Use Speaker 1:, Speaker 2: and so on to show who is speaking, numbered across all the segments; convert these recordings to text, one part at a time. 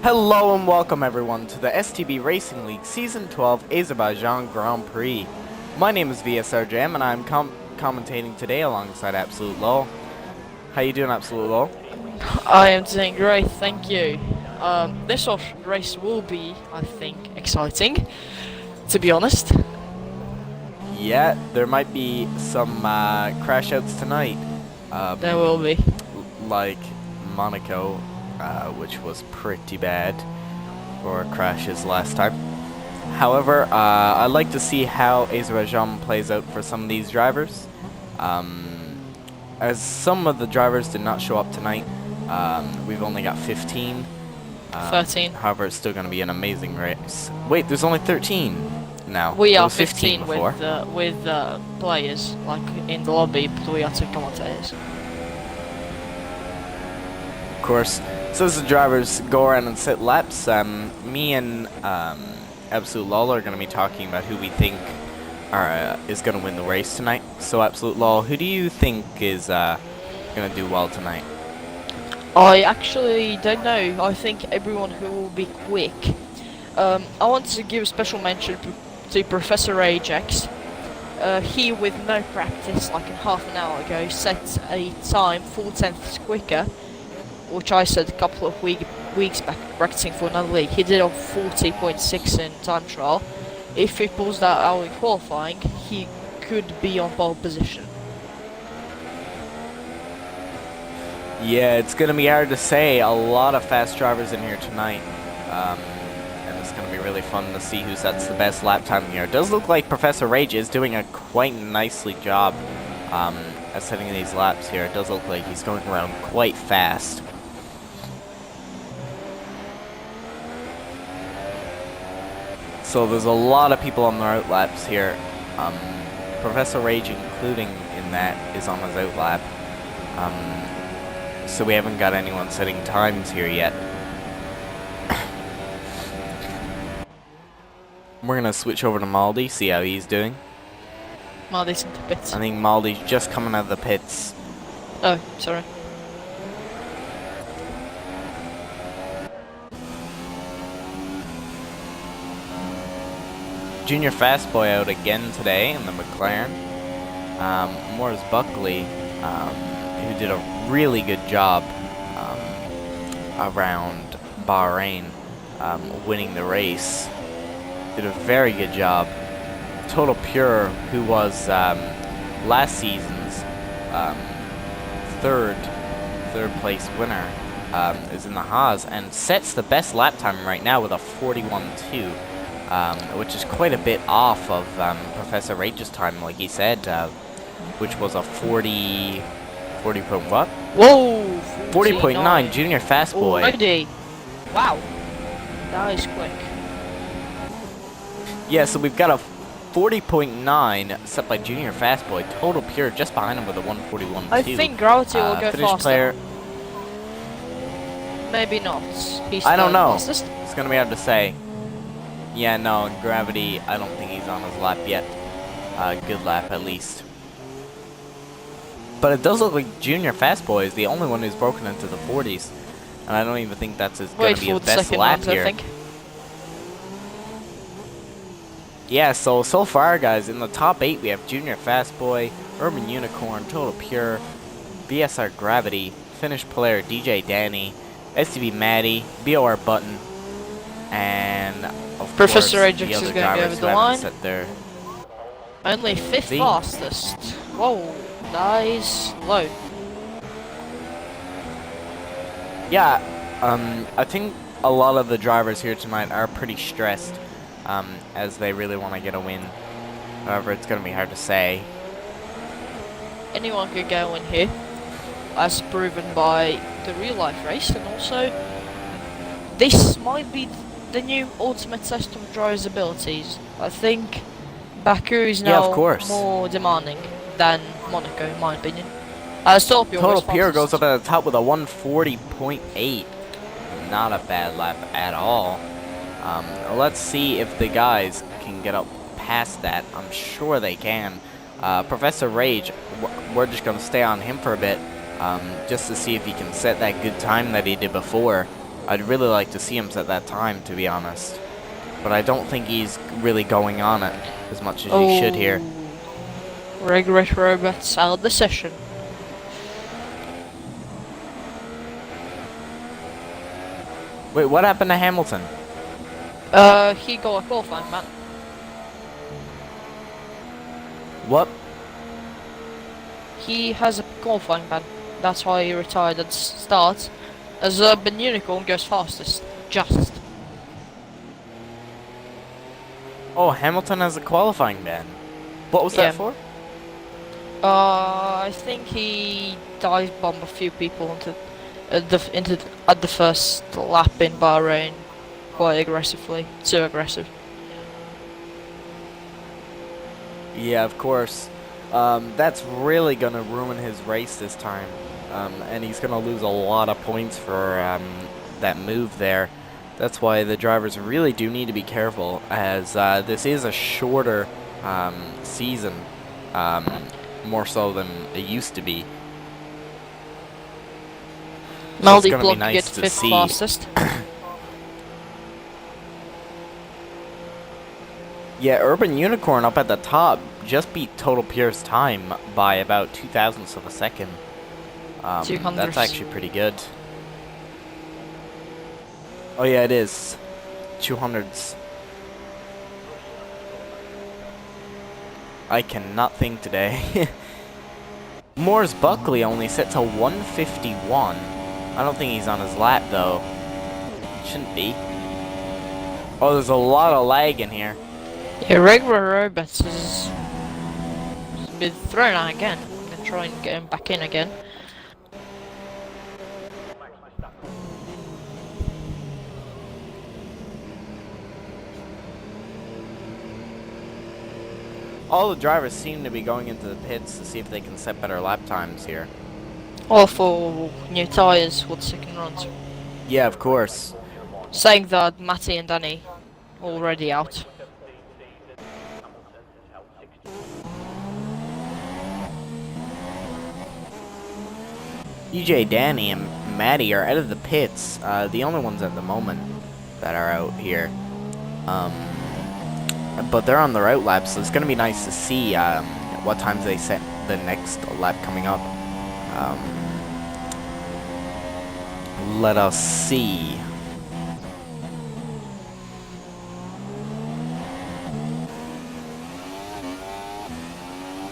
Speaker 1: Hello and welcome everyone to the STB Racing League Season 12 Azerbaijan Grand Prix. My name is VSRJM and I'm commentating today alongside Absolute Lol. How you doing, Absolute Lol?
Speaker 2: I am doing great, thank you. This sort of race will be, I think, exciting, to be honest.
Speaker 1: Yeah, there might be some crash outs tonight.
Speaker 2: There will be.
Speaker 1: Like Monaco, which was pretty bad for crashes last time. However, I'd like to see how Azerbaijan plays out for some of these drivers. As some of the drivers did not show up tonight, we've only got 15.
Speaker 2: 13.
Speaker 1: However, it's still going to be an amazing race. Wait, there's only 13 now.
Speaker 2: We are
Speaker 1: 15 before.
Speaker 2: with players, like in the lobby, but we are two commentators.
Speaker 1: Of course, so as the drivers go around and sit laps, me and Absolute Lol are going to be talking about who we think is going to win the race tonight. So Absolute Lol, who do you think is going to do well tonight?
Speaker 2: I actually don't know. I think everyone who will be quick. I want to give a special mention to Professor Ajax. He, with no practice, like half an hour ago, set a time 4/10ths quicker, which I said a couple of weeks back practicing for another league. He did a 40.6 in time trial. If he pulls that out in qualifying, he could be on pole position.
Speaker 1: Yeah, it's going to be hard to say. A lot of fast drivers in here tonight. And it's going to be really fun to see who sets the best lap time here. It does look like Professor Rage is doing a quite nicely job at setting these laps here. It does look like he's going around quite fast. So there's a lot of people on their out laps here. Professor Rage, including in that, is on his out lap. So we haven't got anyone setting times here yet. We're going to switch over to Maldi, see how he's doing.
Speaker 2: Maldi's into pits.
Speaker 1: I think Maldi's just coming out of the pits.
Speaker 2: Oh, sorry.
Speaker 1: Junior Fastboy out again today in the McLaren. Morris Buckley, who did a really good job around Bahrain, winning the race. Did a very good job. Total Pure, who was last season's third place winner, is in the Haas and sets the best lap time right now with a 41.2. Which is quite a bit off of Professor Rage's time, like he said, which was a 40 point what?
Speaker 2: Whoa!
Speaker 1: 40.9 Junior Fastboy.
Speaker 2: Already. Wow. That is quick.
Speaker 1: Yeah, so we've got a 40.9 set by Junior Fastboy. Total Pure just behind him with a 141.2.
Speaker 2: I think Gravity will go faster.
Speaker 1: Player.
Speaker 2: Maybe not.
Speaker 1: I don't know. It's going to be hard to say. Yeah, no, Gravity, I don't think he's on his lap yet. Good lap, at least. But it does look like Junior Fastboy is the only one who's broken into the 40s. And I don't even think that's going to be his best lap here.
Speaker 2: I think.
Speaker 1: Yeah, so far, guys, in the top 8, we have Junior Fastboy, Urban Unicorn, Total Pure, BSR Gravity, Finnish player DJ Danny, STB Maddie, BOR Button, and of
Speaker 2: Professor
Speaker 1: course,
Speaker 2: Ajax is going to go over the line. Only 5th fastest. Whoa, nice low.
Speaker 1: Yeah, I think a lot of the drivers here tonight are pretty stressed, as they really want to get a win. However, it's going to be hard to say.
Speaker 2: Anyone could go in here, as proven by the real life race, and also this might be the new ultimate test of drivers' abilities. I think Baku is now more demanding than Monaco, in my opinion.
Speaker 1: Total Pure goes up at the top with a 140.8. Not a bad lap at all. Let's see if the guys can get up past that. I'm sure they can. Professor Rage, we're just going to stay on him for a bit, just to see if he can set that good time that he did before. I'd really like to see him set that time, to be honest. But I don't think he's really going on it as much as he should here.
Speaker 2: Regret robots out of the session.
Speaker 1: Wait, what happened to Hamilton?
Speaker 2: He got a qualifying ban.
Speaker 1: What?
Speaker 2: He has a qualifying ban. That's why he retired at start. As Urban Unicorn goes fastest. Just.
Speaker 1: Oh, Hamilton has a qualifying ban. What was that for?
Speaker 2: I think he dive bombed a few people at the first lap in Bahrain quite aggressively. Too aggressive.
Speaker 1: Yeah, of course. That's really gonna ruin his race this time. And he's gonna lose a lot of points for that move there. That's why the drivers really do need to be careful, as this is a shorter season, more so than it used to be. So it's gonna be nice to see.
Speaker 2: Fastest.
Speaker 1: Yeah, Urban Unicorn up at the top just beat Total Pure's time by about 0.02 of a second. That's actually pretty good. Oh yeah, it is. 200s. I cannot think today. Morris Buckley only sits a 151. I don't think he's on his lap though. Shouldn't be. Oh, there's a lot of lag in here.
Speaker 2: Yeah, regular robots has been thrown out again. I'm gonna try and get him back in again.
Speaker 1: All the drivers seem to be going into the pits to see if they can set better lap times here.
Speaker 2: Or for new tyres for the second round.
Speaker 1: Yeah, of course.
Speaker 2: Saying that Matty and Danny already out.
Speaker 1: DJ Danny and Maddie are out of the pits. The only ones at the moment that are out here. But they're on the route lap, so it's going to be nice to see what times they set the next lap coming up. Let us see.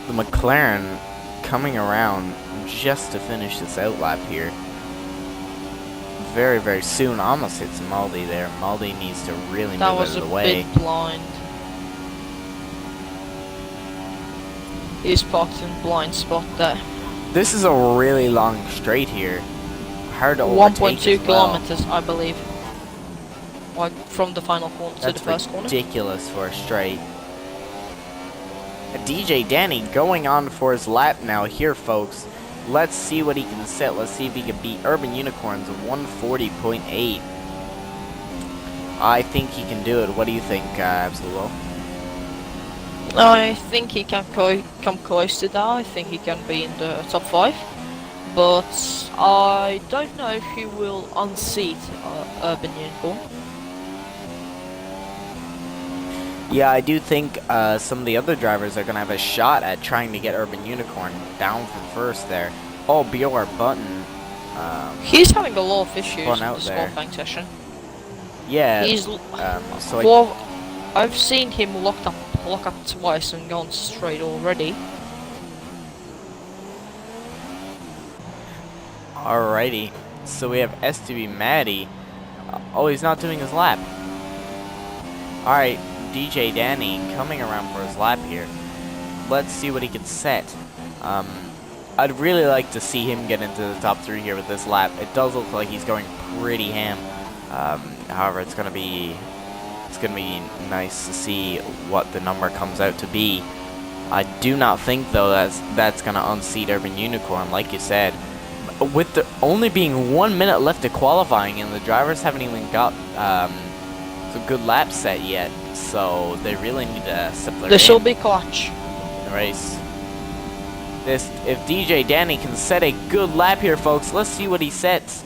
Speaker 1: The McLaren coming around just to finish this out lap here. Very, very soon. Almost hits Maldi there. Maldi needs to really move out of the way.
Speaker 2: That was a bit blind. He's parked in blind spot there.
Speaker 1: This is a really long straight here. Hard to overtake
Speaker 2: 1.2
Speaker 1: as well.
Speaker 2: kilometers, I believe. Like from the final corner to the first corner.
Speaker 1: That's ridiculous for a straight. DJ Danny going on for his lap now here, folks. Let's see what he can set. Let's see if he can beat Urban Unicorn's 140.8. I think he can do it. What do you think, Absoluto?
Speaker 2: I think he can come close to that. I think he can be in the top 5. But I don't know if he will unseat Urban Unicorn.
Speaker 1: Yeah, I do think some of the other drivers are going to have a shot at trying to get Urban Unicorn down from first there. Oh, BOR Button.
Speaker 2: He's having a lot of issues with
Speaker 1: out
Speaker 2: this
Speaker 1: there.
Speaker 2: qualifying session.
Speaker 1: Yeah.
Speaker 2: He's
Speaker 1: so
Speaker 2: I've seen him lock up twice and gone straight already.
Speaker 1: Alrighty. So we have STB Maddie. Oh, he's not doing his lap. Alright, DJ Danny coming around for his lap here. Let's see what he can set. I'd really like to see him get into the top 3 here with this lap. It does look like he's going pretty ham. However, it's gonna be nice to see what the number comes out to be. I do not think though that's gonna unseat Urban Unicorn, like you said. With the only being 1 minute left to qualifying, and the drivers haven't even got some good laps set yet, so they really need to step their
Speaker 2: This will be clutch.
Speaker 1: in the race. If DJ Danny can set a good lap here, folks, let's see what he sets.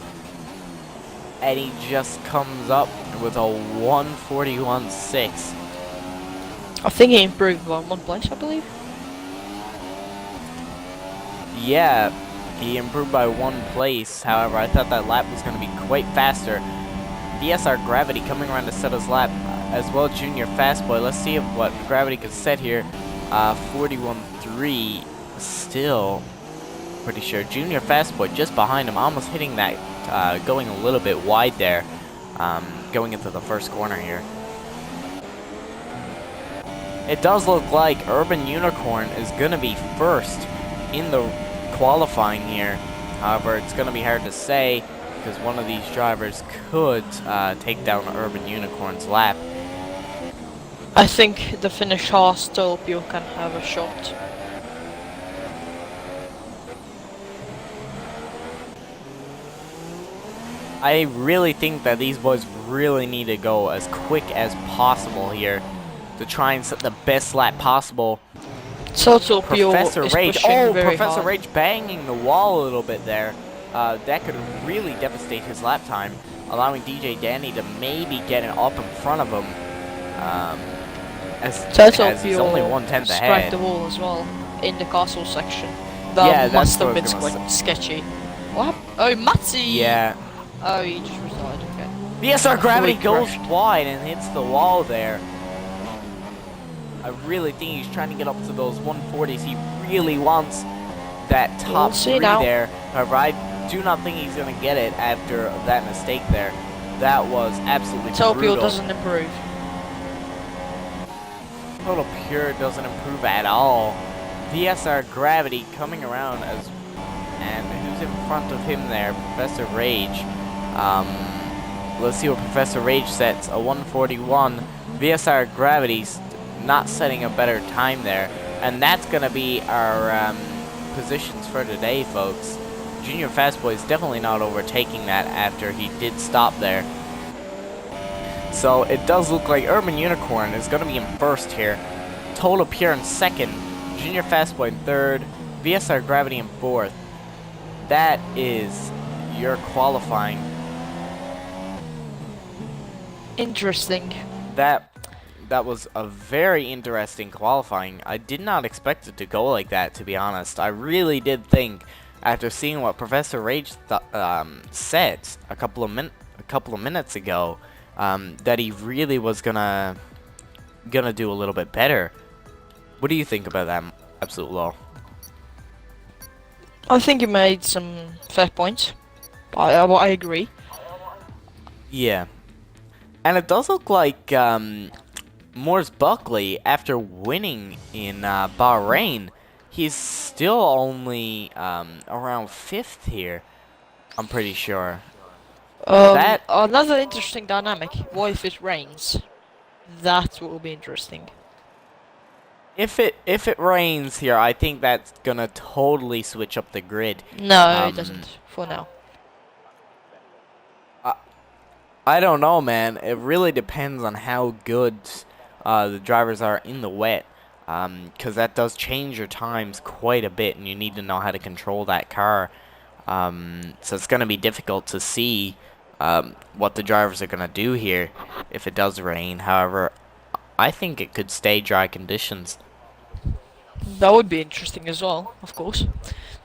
Speaker 1: and he just comes up with a 141.6.
Speaker 2: I think he improved by 1 place, I believe.
Speaker 1: Yeah, he improved by 1 place. However, I thought that lap was going to be quite faster. VSR Gravity coming around to set his lap as well. Junior Fastboy. Let's see what Gravity could set here. 41.3. Still pretty sure. Junior Fastboy just behind him, almost hitting that, going a little bit wide there, going into the first corner here. It does look like Urban Unicorn is going to be first in the qualifying here. However, it's going to be hard to say because one of these drivers could take down Urban Unicorn's lap.
Speaker 2: I think the Finnish horse Topio can have a shot.
Speaker 1: I really think that these boys really need to go as quick as possible here to try and set the best lap possible.
Speaker 2: So Topio
Speaker 1: Professor
Speaker 2: is
Speaker 1: Rage.
Speaker 2: pushing
Speaker 1: Oh,
Speaker 2: very
Speaker 1: Professor
Speaker 2: hard.
Speaker 1: Rage banging the wall a little bit there. That could really devastate his lap time, allowing DJ Danny to maybe get it up in front of him. As he's only 1/10
Speaker 2: struck
Speaker 1: ahead.
Speaker 2: the wall as well in the castle section.
Speaker 1: Yeah,
Speaker 2: That
Speaker 1: that's
Speaker 2: must
Speaker 1: what
Speaker 2: have
Speaker 1: I was
Speaker 2: been
Speaker 1: gonna
Speaker 2: quite sketchy. What? Oh, Matzy!
Speaker 1: Yeah.
Speaker 2: Oh, he just resigned. Okay.
Speaker 1: VSR Gravity
Speaker 2: Fully
Speaker 1: goes
Speaker 2: crushed.
Speaker 1: wide and hits the wall there. I really think he's trying to get up to those 140s. He really wants that top
Speaker 2: see
Speaker 1: 3
Speaker 2: now.
Speaker 1: there. However, I do not think he's going to get it after that mistake there. That was absolutely
Speaker 2: Topio
Speaker 1: brutal.
Speaker 2: doesn't improve.
Speaker 1: Total Pure doesn't improve at all. VSR Gravity coming around as... And who's in front of him there? Professor Rage. Let's see what Professor Rage sets. A 141. VSR Gravity's not setting a better time there. And that's going to be our positions for today, folks. Junior Fastboy is definitely not overtaking that after he did stop there. So it does look like Urban Unicorn is going to be in first here. Total Pure in second. Junior Fastboy in third. VSR Gravity in fourth. That is your qualifying.
Speaker 2: Interesting.
Speaker 1: That was a very interesting qualifying. I did not expect it to go like that, to be honest. I really did think, after seeing what Professor Rage said a couple of minutes ago, that he really was gonna do a little bit better. What do you think about that, Absolute Law?
Speaker 2: I think you made some fair points. I agree.
Speaker 1: Yeah. And it does look like Morris Buckley, after winning in Bahrain, he's still only around 5th here, I'm pretty sure.
Speaker 2: Another interesting dynamic. What if it rains? That will be interesting.
Speaker 1: If it rains here, I think that's gonna totally switch up the grid.
Speaker 2: No, it doesn't. For now.
Speaker 1: I don't know, man. It really depends on how good the drivers are in the wet, because that does change your times quite a bit, and you need to know how to control that car. So it's going to be difficult to see what the drivers are going to do here if it does rain. However, I think it could stay dry conditions.
Speaker 2: That would be interesting as well, of course.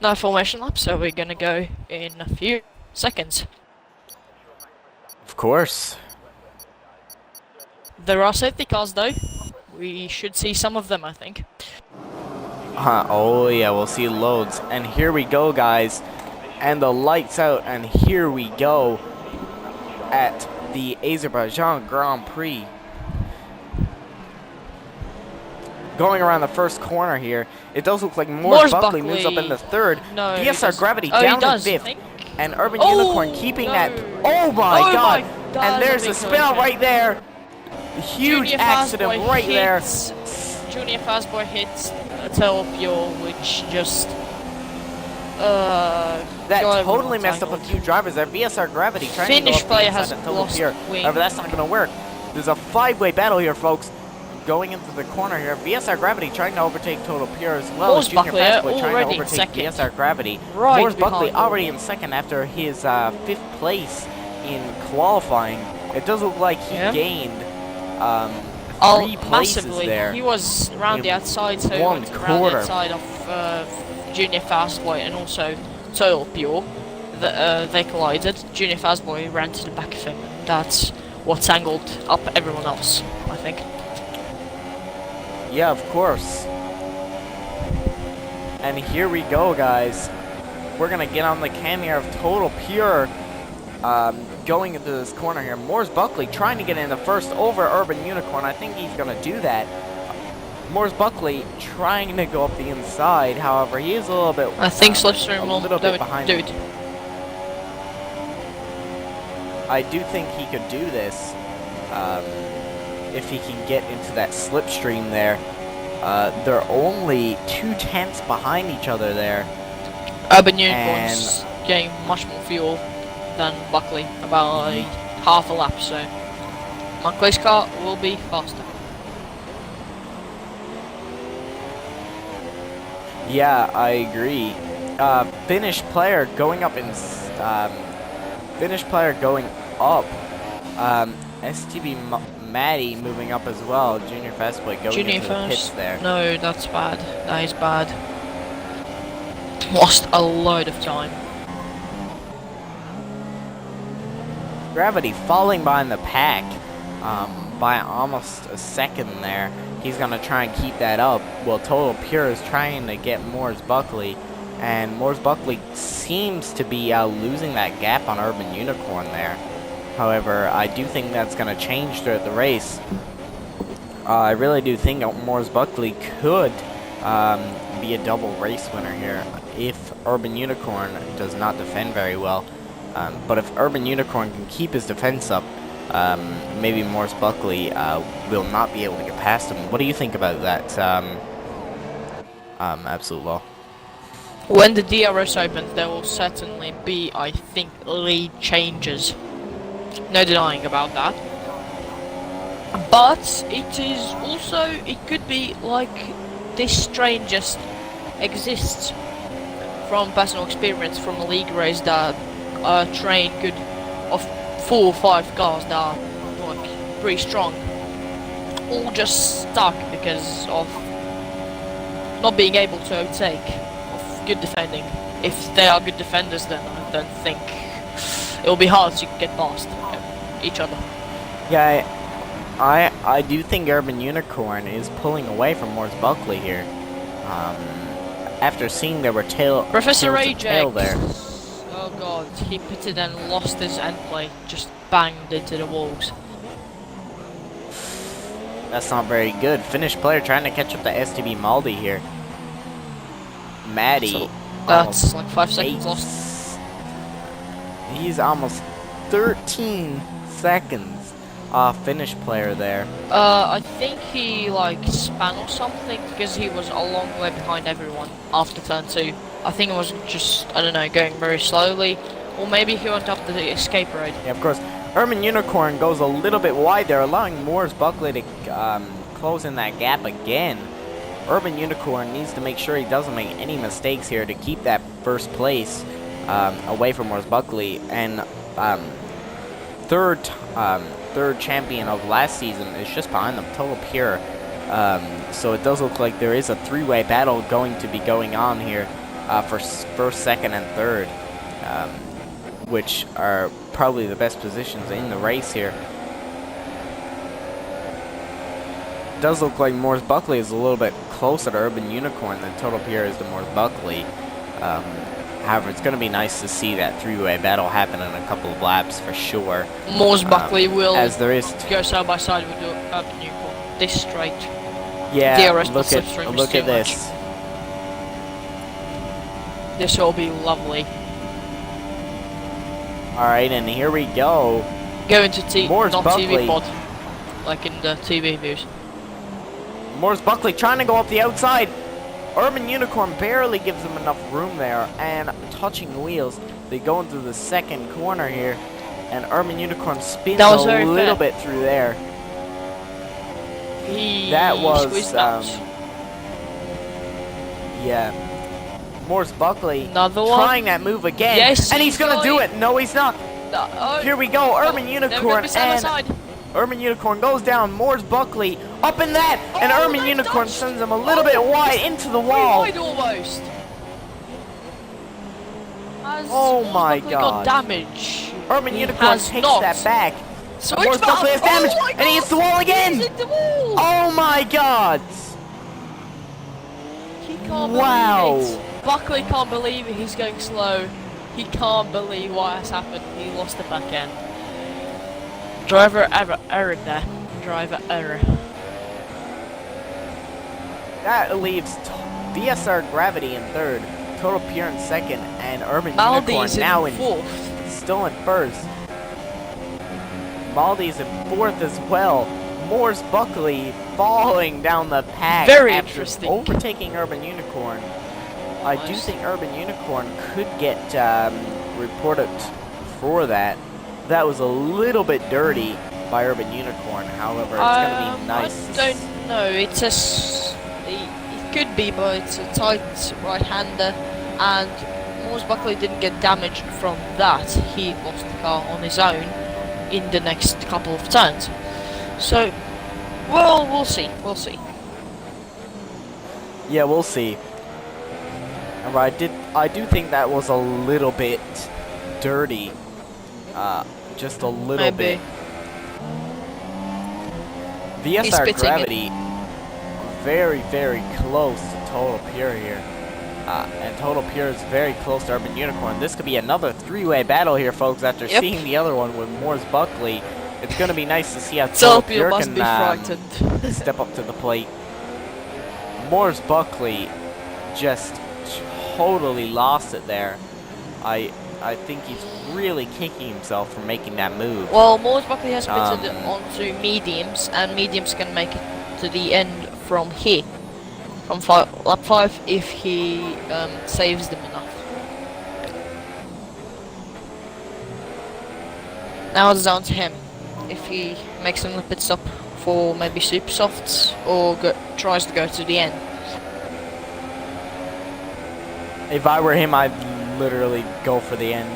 Speaker 2: No formation lap, so we're gonna go in a few seconds.
Speaker 1: Of course.
Speaker 2: There are safety cars though. We should see some of them, I think.
Speaker 1: Oh yeah, we'll see loads. And here we go, guys. And the lights out, and here we go at the Azerbaijan Grand Prix. Going around the first corner here, it does look like Morris Buckley moves up into third.
Speaker 2: No,
Speaker 1: VSR Gravity down to fifth. And Urban Unicorn keeping that. Oh my god! And there's a spin out right there. Huge
Speaker 2: Junior
Speaker 1: accident
Speaker 2: Fastboy
Speaker 1: right there.
Speaker 2: Junior Fastboy hits Telpio, which just
Speaker 1: that totally messed up a few drivers there. VSR Gravity trying
Speaker 2: Finnish
Speaker 1: to go up
Speaker 2: player
Speaker 1: the
Speaker 2: has
Speaker 1: inside and
Speaker 2: lost
Speaker 1: here.
Speaker 2: wing.
Speaker 1: However, that's not going to work. There's a 5-way battle here, folks. Going into the corner here. VSR Gravity trying to overtake Total Pure as well as Junior Fastboy trying to overtake VSR Gravity.
Speaker 2: Right
Speaker 1: Morris Buckley
Speaker 2: behind
Speaker 1: already in second after his 5th place in qualifying. It does look like he
Speaker 2: Yeah.
Speaker 1: gained 3 places
Speaker 2: massively.
Speaker 1: there.
Speaker 2: He was around
Speaker 1: in
Speaker 2: the outside, so he
Speaker 1: one
Speaker 2: went around the
Speaker 1: quarter.
Speaker 2: outside of Junior Fastboy and also Total Pure. They collided. Junior Fastboy ran to the back of him. That's what tangled up everyone else, I think.
Speaker 1: Yeah, of course. And here we go, guys. We're gonna get on the cam here of Total Pure. Going into this corner here. Morris Buckley trying to get in the first over Urban Unicorn. I think he's going to do that. Morris Buckley trying to go up the inside. However, he is a little bit
Speaker 2: I think Slipstream will do it.
Speaker 1: behind. I do think he could do this if he can get into that slipstream there. They're only 2/10 behind each other there.
Speaker 2: Urban Unicorn's getting much more fuel than Buckley, about half a lap, so Buckley's car will be faster.
Speaker 1: Yeah, I agree. Finnish player going up in Finnish player going up. STB Maddie moving up as well. Junior Fastboy going into the pits there.
Speaker 2: No, that's bad. That is bad. Lost a load of time.
Speaker 1: Gravity falling behind the pack by almost a second there. He's going to try and keep that up. Well, Total Pure is trying to get Morris Buckley. And Morris Buckley seems to be losing that gap on Urban Unicorn there. However, I do think that's going to change throughout the race. I really do think Morris Buckley could be a double race winner here if Urban Unicorn does not defend very well. But if Urban Unicorn can keep his defense up, maybe Morris Buckley will not be able to get past him. What do you think about that, Absolute Law?
Speaker 2: When the DRS opens, there will certainly be, I think, lead changes. No denying about that. But it is also, it could be like this train just exists from personal experience from a league race that a train could, of 4 or 5 cars that are like pretty strong, all just stuck because of not being able to overtake, of good defending. If they are good defenders, then I don't think it will be hard to get past each other.
Speaker 1: Yeah, I do think Urban Unicorn is pulling away from Morris Buckley here. After seeing there were
Speaker 2: Professor
Speaker 1: tail there.
Speaker 2: Oh god, he pitted and lost his end plate, just banged into the walls.
Speaker 1: That's not very good. Finnish player trying to catch up to STB Maldi here. Maddie.
Speaker 2: So that's like 5 seconds lost.
Speaker 1: He's almost 13 seconds off Finnish player there.
Speaker 2: I think he like span or something because he was a long way behind everyone after turn 2. I think it was just, I don't know, going very slowly, or maybe he went up the escape road.
Speaker 1: Yeah, of course. Urban Unicorn goes a little bit wide there, allowing Morris Buckley to close in that gap again. Urban Unicorn needs to make sure he doesn't make any mistakes here to keep that first place away from Morris Buckley. And third champion of last season is just behind them, Total Pure. So it does look like there is a 3-way battle going to be going on here for first, second, and third, which are probably the best positions in the race here. It does look like Morris Buckley is a little bit closer to Urban Unicorn than Total Pure is to Morris Buckley. However, it's going to be nice to see that 3-way battle happen in a couple of laps for sure.
Speaker 2: Morris Buckley will
Speaker 1: as there is
Speaker 2: go side by side with the Urban Unicorn. This straight.
Speaker 1: Yeah,
Speaker 2: DRS
Speaker 1: look at this.
Speaker 2: This will be lovely.
Speaker 1: Alright, and here we go.
Speaker 2: Go into
Speaker 1: Morris Buckley.
Speaker 2: TV pod, like in the TV views.
Speaker 1: Morris Buckley trying to go up the outside. Urban Unicorn barely gives him enough room there, and touching wheels. They go into the second corner here, and Urban Unicorn spins a little bit through there. That was yeah. Morris Buckley trying that move again,
Speaker 2: yes,
Speaker 1: and he's gonna do it. No, he's not.
Speaker 2: No, oh,
Speaker 1: Here we go, Urban
Speaker 2: they're gonna
Speaker 1: Unicorn
Speaker 2: be side by
Speaker 1: and
Speaker 2: side.
Speaker 1: Urban Unicorn goes down. Moore's Buckley up in that, and
Speaker 2: Oh,
Speaker 1: Urban
Speaker 2: they
Speaker 1: Unicorn
Speaker 2: touched.
Speaker 1: sends him a little bit wide into the
Speaker 2: Three
Speaker 1: wall.
Speaker 2: wide almost. Has
Speaker 1: Oh
Speaker 2: Moore's
Speaker 1: my
Speaker 2: Buckley
Speaker 1: God.
Speaker 2: got damage?
Speaker 1: Urban
Speaker 2: He
Speaker 1: Unicorn
Speaker 2: has
Speaker 1: takes
Speaker 2: not.
Speaker 1: that back.
Speaker 2: So
Speaker 1: Moore's Buckley has damage, and he hits the wall again.
Speaker 2: He's hit the wall.
Speaker 1: Oh my God.
Speaker 2: He can't
Speaker 1: Wow.
Speaker 2: believe it. Buckley can't believe it. He's going slow. He can't believe what has happened. He lost the back end. Driver error there. Driver error.
Speaker 1: That leaves VSR Gravity in third, Total Pure in second, and Urban Unicorn
Speaker 2: Maldi's
Speaker 1: now
Speaker 2: in fourth.
Speaker 1: still in first. Maldi's in fourth as well. Moore's Buckley falling down the pack
Speaker 2: Very
Speaker 1: after
Speaker 2: interesting.
Speaker 1: overtaking Urban Unicorn. I do
Speaker 2: Nice.
Speaker 1: think Urban Unicorn could get reported for that. That was a little bit dirty by Urban Unicorn. However, it's going to be nice.
Speaker 2: I don't know. It's it could be, but it's a tight right-hander, and Moore's Buckley didn't get damaged from that. He lost the car on his own in the next couple of turns. So, well, we'll see. We'll see.
Speaker 1: Yeah, we'll see. Alright, I do think that was a little bit dirty. Just a little
Speaker 2: Maybe.
Speaker 1: bit.
Speaker 2: He's
Speaker 1: VSR
Speaker 2: spitting
Speaker 1: Gravity very, very close to Total Pure here. And Total Pure is very close to Urban Unicorn. This could be another three-way battle here, folks, after
Speaker 2: Yep.
Speaker 1: seeing the other one with Moore's Buckley. It's going to be nice to see how
Speaker 2: Total
Speaker 1: Total
Speaker 2: Pure
Speaker 1: Pure
Speaker 2: must
Speaker 1: can
Speaker 2: be frightened.
Speaker 1: step up to the plate. Moore's Buckley just totally lost it there. I think he's really kicking himself for making that move.
Speaker 2: Well, Moore's Buckley has pitted onto mediums, and mediums can make it to the end from here. From lap 5 if he saves them enough. Now it's down to him. If he makes another pit stop for maybe super softs or tries to go to the end.
Speaker 1: If I were him, I'd literally go for the end.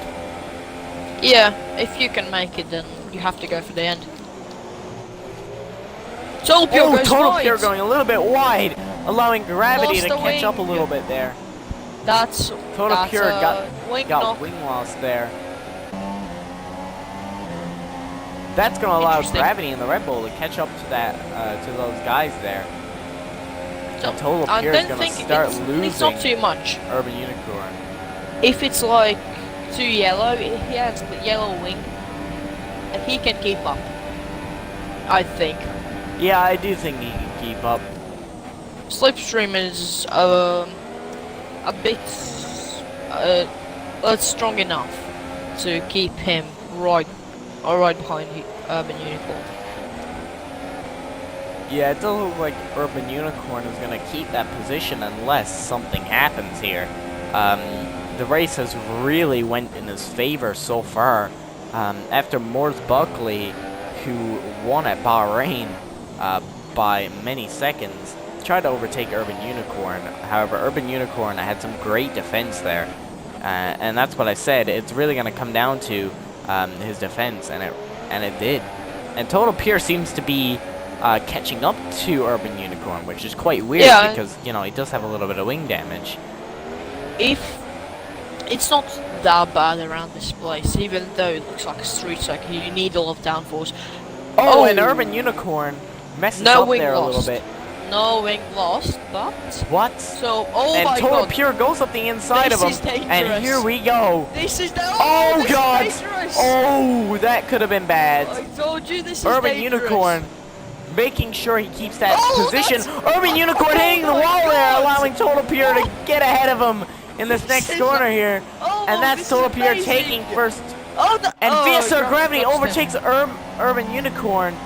Speaker 2: Yeah, if you can make it, then you have to go for the end. Total Pure goes
Speaker 1: Total
Speaker 2: wide.
Speaker 1: Pure going a little bit wide, allowing Gravity
Speaker 2: Lost
Speaker 1: to
Speaker 2: the
Speaker 1: catch up a
Speaker 2: wing.
Speaker 1: little bit there.
Speaker 2: That's
Speaker 1: Total Pure got
Speaker 2: wing knock.
Speaker 1: wing loss there. That's going to allow
Speaker 2: Interesting.
Speaker 1: Gravity and the Red Bull to catch up to that to those guys there.
Speaker 2: So,
Speaker 1: And Total
Speaker 2: I
Speaker 1: Pure is
Speaker 2: don't
Speaker 1: going to
Speaker 2: think
Speaker 1: start
Speaker 2: it's
Speaker 1: losing
Speaker 2: not too much.
Speaker 1: Urban Unicorn.
Speaker 2: If it's like too yellow, he has the yellow wing, and he can keep up. I think.
Speaker 1: Yeah, I do think he can keep up.
Speaker 2: Slipstream is a bit strong enough to keep him right behind Urban Unicorn.
Speaker 1: Yeah, it doesn't look like Urban Unicorn is going to keep that position unless something happens here. The race has really went in his favor so far. After Moore's Buckley, who won at Bahrain by many seconds, tried to overtake Urban Unicorn. However, Urban Unicorn had some great defense there. And that's what I said. It's really going to come down to his defense, and it did. And Total Pure seems to be catching up to Urban Unicorn, which is quite weird because, you know, he does have a little bit of wing damage.
Speaker 2: If it's not that bad around this place, even though it looks like a street circuit, you need a lot of downforce.
Speaker 1: Oh, and Urban Unicorn messes up there a little bit.
Speaker 2: No wing lost, but
Speaker 1: What?
Speaker 2: so
Speaker 1: And
Speaker 2: my
Speaker 1: Total
Speaker 2: god,
Speaker 1: Pure goes up the inside
Speaker 2: This
Speaker 1: of
Speaker 2: is
Speaker 1: him, and
Speaker 2: dangerous.
Speaker 1: here we go.
Speaker 2: this is
Speaker 1: Oh
Speaker 2: this is
Speaker 1: god!
Speaker 2: dangerous.
Speaker 1: Oh, that could have been bad.
Speaker 2: I told you this is
Speaker 1: Urban
Speaker 2: dangerous.
Speaker 1: Unicorn making sure he keeps that
Speaker 2: Oh,
Speaker 1: position.
Speaker 2: that's-
Speaker 1: Urban Unicorn
Speaker 2: oh
Speaker 1: hitting the
Speaker 2: my
Speaker 1: wall there,
Speaker 2: God.
Speaker 1: allowing Total Pure to get ahead of him in this next
Speaker 2: is-
Speaker 1: corner here.
Speaker 2: Oh,
Speaker 1: And that's
Speaker 2: this is
Speaker 1: Total Pure
Speaker 2: amazing.
Speaker 1: taking first.
Speaker 2: Oh,
Speaker 1: And VSR Gravity
Speaker 2: touched him.
Speaker 1: overtakes Urban Unicorn.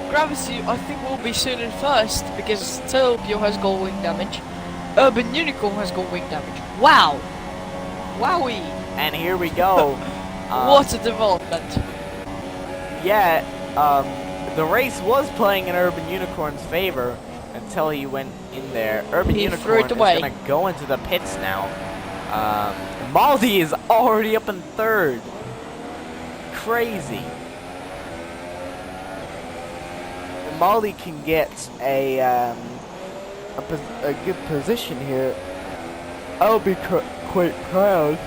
Speaker 2: Gravity, I think, will be soon in first because Total Pure has gold wing damage. Urban Unicorn has gold wing damage. Wow! Wowie!
Speaker 1: And here we go.
Speaker 2: What a development!
Speaker 1: Yeah, the race was playing in Urban Unicorn's favor until he went in there. Urban
Speaker 2: He
Speaker 1: Unicorn
Speaker 2: threw it
Speaker 1: is
Speaker 2: away.
Speaker 1: going to go into the pits now. Maldi is already up in third. crazy. Molly can get a good position here. I'll be quite proud.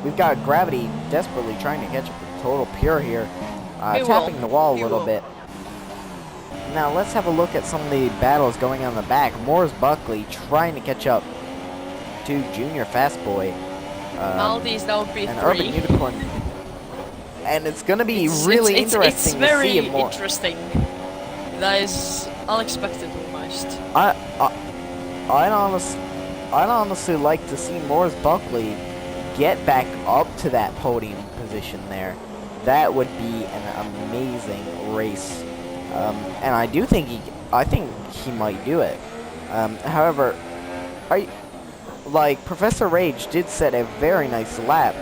Speaker 1: We've got Gravity desperately trying to catch up with Total Pure here, tapping the wall a little bit. Now let's have a look at some of the battles going on in the back. Morris Buckley trying to catch up to Junior Fastboy.
Speaker 2: Maldi's now B3.
Speaker 1: And Urban Unicorn. And it's going to be really interesting to see it more.
Speaker 2: It's very interesting. That is unexpected almost.
Speaker 1: I'd honestly like to see Morris Buckley get back up to that podium position there. That would be an amazing race. And I think he might do it. However, Professor Rage did set a very nice lap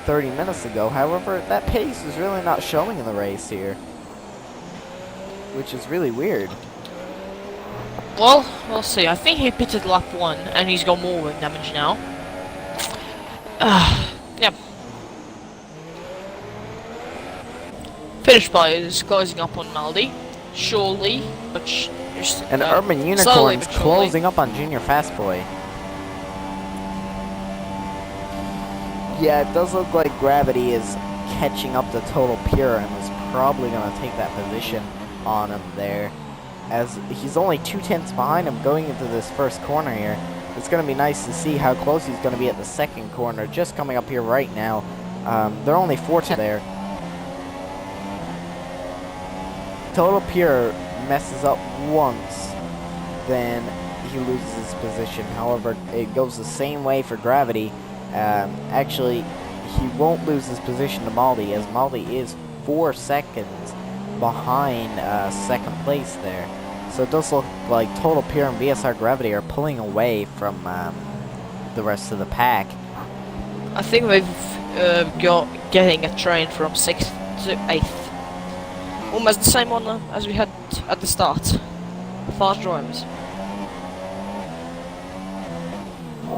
Speaker 1: 30 minutes ago. However, that pace is really not showing in the race here, which is really weird.
Speaker 2: Well, we'll see. I think he pitted lap 1, and he's got more wing damage now. Yeah. Finish by is closing up on Maldi. Surely, but just...
Speaker 1: And Urban Unicorn's closing up on Junior Fastboy. Yeah, it does look like Gravity is catching up to Total Pure and is probably going to take that position on him there, as he's only 2/10 behind him going into this first corner here. It's going to be nice to see how close he's going to be at the second corner, just coming up here right now. They're only 4/10 there. Total Pure messes up once, then he loses his position. However, it goes the same way for Gravity. Actually, he won't lose his position to Maldi, as Maldi is 4 seconds behind second place there. So it does look like Total Pure and VSR Gravity are pulling away from the rest of the pack.
Speaker 2: I think we've got getting a train from 6th to 8th. Almost the same one as we had at the start. Fast drivers.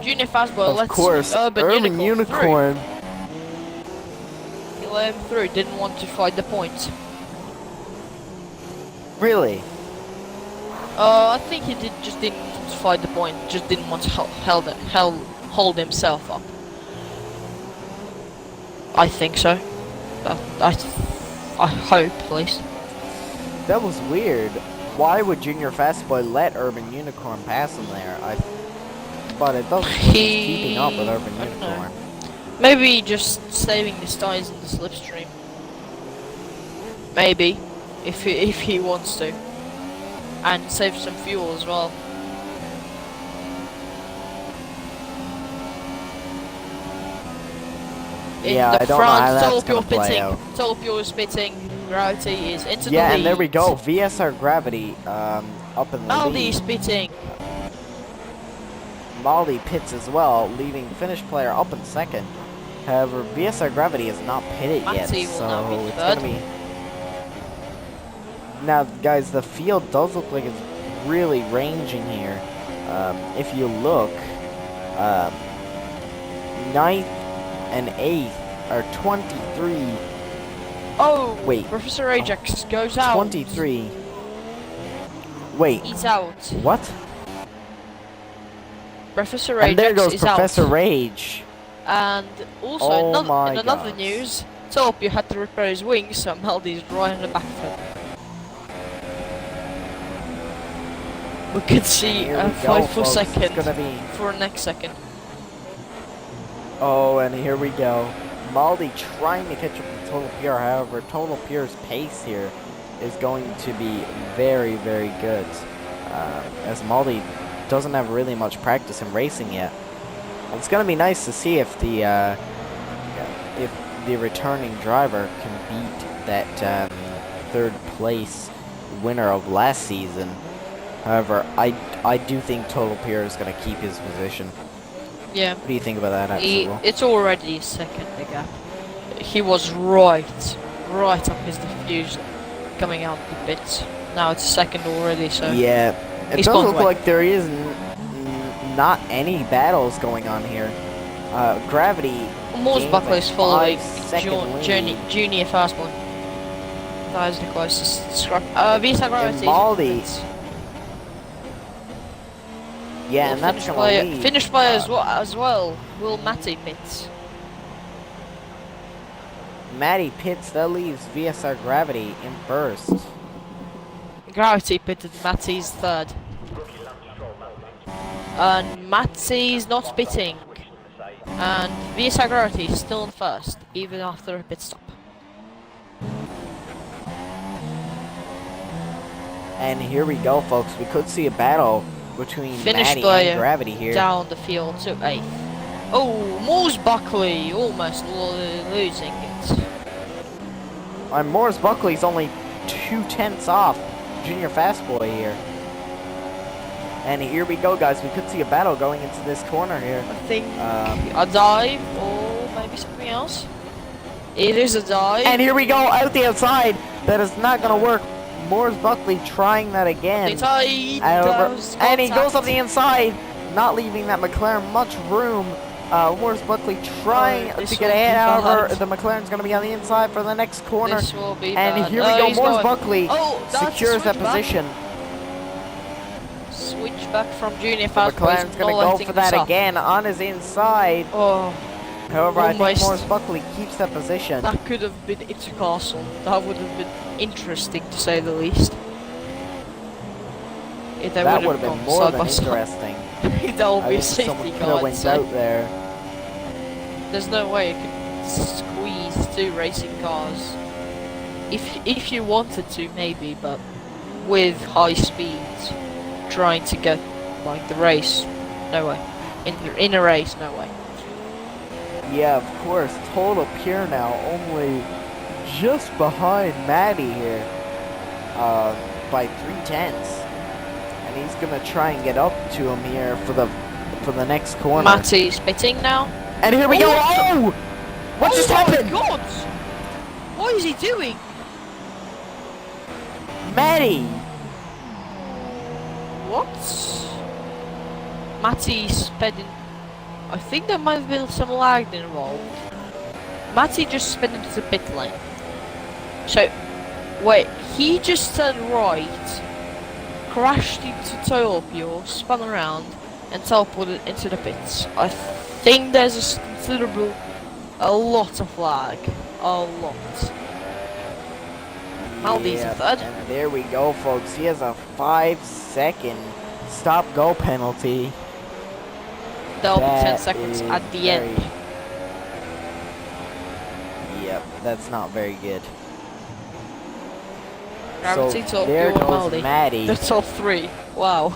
Speaker 2: Junior Fastboy lets Urban Unicorn through. He let him through, didn't want to fight the points.
Speaker 1: Really?
Speaker 2: I think he didn't want to fight the point, just didn't want to hold himself up. I think so. I hope, at least.
Speaker 1: That was weird. Why would Junior Fastboy let Urban Unicorn pass him there? But it doesn't look like he's keeping up with Urban Unicorn.
Speaker 2: Maybe just saving his tires in the slipstream. Maybe, if he wants to, and save some fuel as well.
Speaker 1: Yeah, I don't know how that's gonna play out.
Speaker 2: Total Pure is pitting. Gravity is into the lead.
Speaker 1: Yeah, and there we go. VSR Gravity up in the lead.
Speaker 2: Maldi is pitting.
Speaker 1: Maldi pits as well, leaving finish player up in second. However, VSR Gravity is not pitted yet, so it's gonna be. Now, guys, the field does look like it's really ranging here. If you look, 9th and 8th are 23.
Speaker 2: Oh,
Speaker 1: wait.
Speaker 2: Professor Ajax goes out.
Speaker 1: 23. Wait.
Speaker 2: He's out.
Speaker 1: What?
Speaker 2: Professor Ajax
Speaker 1: and there goes
Speaker 2: is
Speaker 1: Professor
Speaker 2: out.
Speaker 1: Rage.
Speaker 2: And also, in another news, Topio had to repair his wings, so Maldi's right on the back of him. We could see a 5 second for next second.
Speaker 1: Oh, and here we go. Maldi trying to catch up with Total Pure. However, Total Pure's pace here is going to be very, very good. As Maldi doesn't have really much practice in racing yet. It's going to be nice to see if the returning driver can beat that third place winner of last season. However, I do think Total Pure is going to keep his position.
Speaker 2: Yeah.
Speaker 1: What do you think about that, Axel?
Speaker 2: It's already second the gap. He was right up his diffuser coming out the pits. Now it's second already, so
Speaker 1: yeah, it does look like there is not any battles going on here. Gravity.
Speaker 2: Moores
Speaker 1: gains
Speaker 2: Buckley is
Speaker 1: a
Speaker 2: following
Speaker 1: 5-second lead.
Speaker 2: Junior Fastboy. That is the closest scrap. Visa Gravity.
Speaker 1: Maldi. Yeah, and that's gonna lead.
Speaker 2: Finished player as well. Will Matty pits.
Speaker 1: Matty pits, that leaves VSR Gravity in first.
Speaker 2: Gravity pitted, Matty's third. And Matty's not pitting. And VSR Gravity is still in first, even after a pit stop.
Speaker 1: And here we go, folks. We could see a battle between
Speaker 2: Finished
Speaker 1: Matty
Speaker 2: player
Speaker 1: and Gravity here.
Speaker 2: down the field to 8th. Oh, Moores Buckley almost losing it.
Speaker 1: And Morris Buckley's only 2/10 off Junior Fastboy here. And here we go, guys. We could see a battle going into this corner here.
Speaker 2: I think a dive or maybe something else. It is a dive.
Speaker 1: And here we go, out the outside. That is not going to work. Morris Buckley trying that again. And he goes up the inside, not leaving that McLaren much room. Morris Buckley trying to get ahead. However, the McLaren's going to be on the inside for the next corner.
Speaker 2: This will be
Speaker 1: and
Speaker 2: bad.
Speaker 1: here we go. Morris Buckley secures that position.
Speaker 2: Switch back from Junior
Speaker 1: The
Speaker 2: Fastboy.
Speaker 1: McLaren's going to go for that again on his inside.
Speaker 2: Oh,
Speaker 1: however, I think
Speaker 2: almost.
Speaker 1: Morris Buckley keeps that position.
Speaker 2: That could have been into Castle. That would have been interesting to say the least. If they
Speaker 1: That
Speaker 2: would
Speaker 1: would have been more than interesting.
Speaker 2: That would be a
Speaker 1: I think someone
Speaker 2: safety
Speaker 1: could
Speaker 2: car.
Speaker 1: have
Speaker 2: I'd
Speaker 1: went
Speaker 2: say.
Speaker 1: out there.
Speaker 2: There's no way you could squeeze 2 racing cars. If you wanted to, maybe, but with high speeds, trying to get like the race, no way. In a race, no way.
Speaker 1: Yeah, of course. Total Pure now, only just behind Matty here, by 3/10. And he's gonna try and get up to him here for the next corner.
Speaker 2: Matty's pitting now.
Speaker 1: And here we go. Oh! What just happened?
Speaker 2: Oh my God! What is he doing?
Speaker 1: Matty!
Speaker 2: What? Matty's sped in. I think there might have been some lag involved. Matty just sped into the pit lane. So, wait, he just turned right, crashed into Toyopio, spun around, and teleported into the pits. I think there's a lot of lag. A lot. Maldi's in third.
Speaker 1: And there we go, folks. He has a 5-second stop-go penalty.
Speaker 2: There'll be 10
Speaker 1: That
Speaker 2: seconds
Speaker 1: is
Speaker 2: at the end.
Speaker 1: Yep, that's not very good.
Speaker 2: Gravity,
Speaker 1: So
Speaker 2: Tokyo,
Speaker 1: there
Speaker 2: and
Speaker 1: goes
Speaker 2: Maldi.
Speaker 1: Matty.
Speaker 2: The top 3. Wow.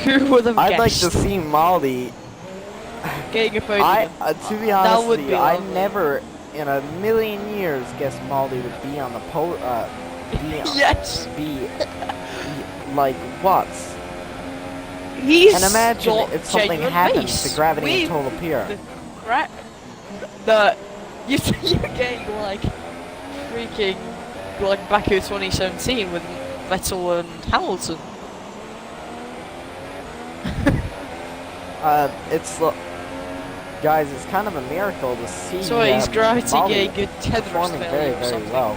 Speaker 2: Who would have
Speaker 1: I'd
Speaker 2: guessed?
Speaker 1: like to see Maldi.
Speaker 2: Getting a podium.
Speaker 1: To be honest
Speaker 2: would
Speaker 1: with
Speaker 2: be
Speaker 1: you, I
Speaker 2: lovely.
Speaker 1: never in a million years guessed Maldi would be on the
Speaker 2: Yes.
Speaker 1: be like what?
Speaker 2: He's
Speaker 1: And imagine
Speaker 2: got
Speaker 1: if something
Speaker 2: genuine
Speaker 1: happens
Speaker 2: pace.
Speaker 1: to Gravity and
Speaker 2: With
Speaker 1: Total Pure.
Speaker 2: You're getting like freaking like Baku 2017 with Vettel and Hamilton.
Speaker 1: Guys, it's kind of a miracle to see.
Speaker 2: So he's Gravity
Speaker 1: Maldi
Speaker 2: getting good tether
Speaker 1: performing
Speaker 2: failure
Speaker 1: very,
Speaker 2: or
Speaker 1: very
Speaker 2: something.
Speaker 1: well.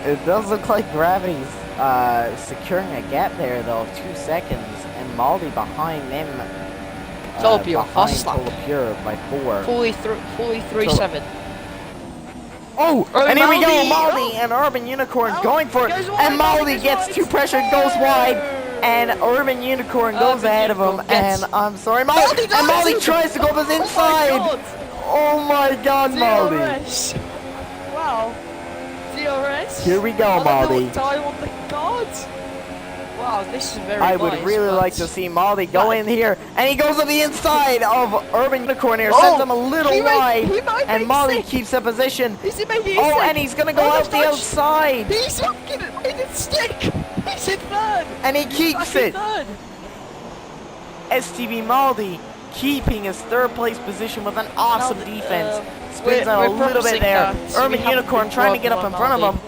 Speaker 1: It does look like Gravity's securing a gap there though of 2 seconds, and Maldi behind them.
Speaker 2: Total Pure,
Speaker 1: behind
Speaker 2: fast lap.
Speaker 1: Total Pure by 4.
Speaker 2: Fully 3-7.
Speaker 1: Oh,
Speaker 2: Oh,
Speaker 1: and here we go,
Speaker 2: Maldi!
Speaker 1: Maldi and Urban Unicorn
Speaker 2: Oh,
Speaker 1: going for it,
Speaker 2: goes wide,
Speaker 1: and
Speaker 2: Maldi
Speaker 1: Maldi
Speaker 2: goes
Speaker 1: gets
Speaker 2: wide.
Speaker 1: too pressured, goes wide, and Urban Unicorn goes
Speaker 2: Urban
Speaker 1: ahead of him,
Speaker 2: Unicorn gets-
Speaker 1: and I'm sorry, Maldi, and Maldi tries to go up his inside. Oh my God, Maldi!
Speaker 2: DRS. Wow. DRS.
Speaker 1: Here we go, Maldi.
Speaker 2: Time on the cards. Wow, this is very
Speaker 1: I would
Speaker 2: nice,
Speaker 1: really
Speaker 2: but-
Speaker 1: like to see Maldi go in here, and he goes up the inside of Urban Unicorn here,
Speaker 2: Oh,
Speaker 1: sends him a little
Speaker 2: he
Speaker 1: wide,
Speaker 2: might
Speaker 1: and
Speaker 2: make
Speaker 1: Maldi
Speaker 2: sick.
Speaker 1: keeps that position.
Speaker 2: Is he making it
Speaker 1: Oh,
Speaker 2: stick?
Speaker 1: and he's gonna go
Speaker 2: Oh,
Speaker 1: out the
Speaker 2: touch.
Speaker 1: outside,
Speaker 2: He's fucking made it stick. He's in third.
Speaker 1: and he keeps
Speaker 2: Back in
Speaker 1: it.
Speaker 2: third.
Speaker 1: STB Maldi keeping his 3rd place position with an awesome
Speaker 2: Maldi,
Speaker 1: defense. Spins out a
Speaker 2: we're
Speaker 1: little bit
Speaker 2: promising
Speaker 1: there.
Speaker 2: that we
Speaker 1: Urban
Speaker 2: haven't
Speaker 1: Unicorn
Speaker 2: been
Speaker 1: trying to get up
Speaker 2: brought
Speaker 1: in front of
Speaker 2: Maldi.
Speaker 1: him.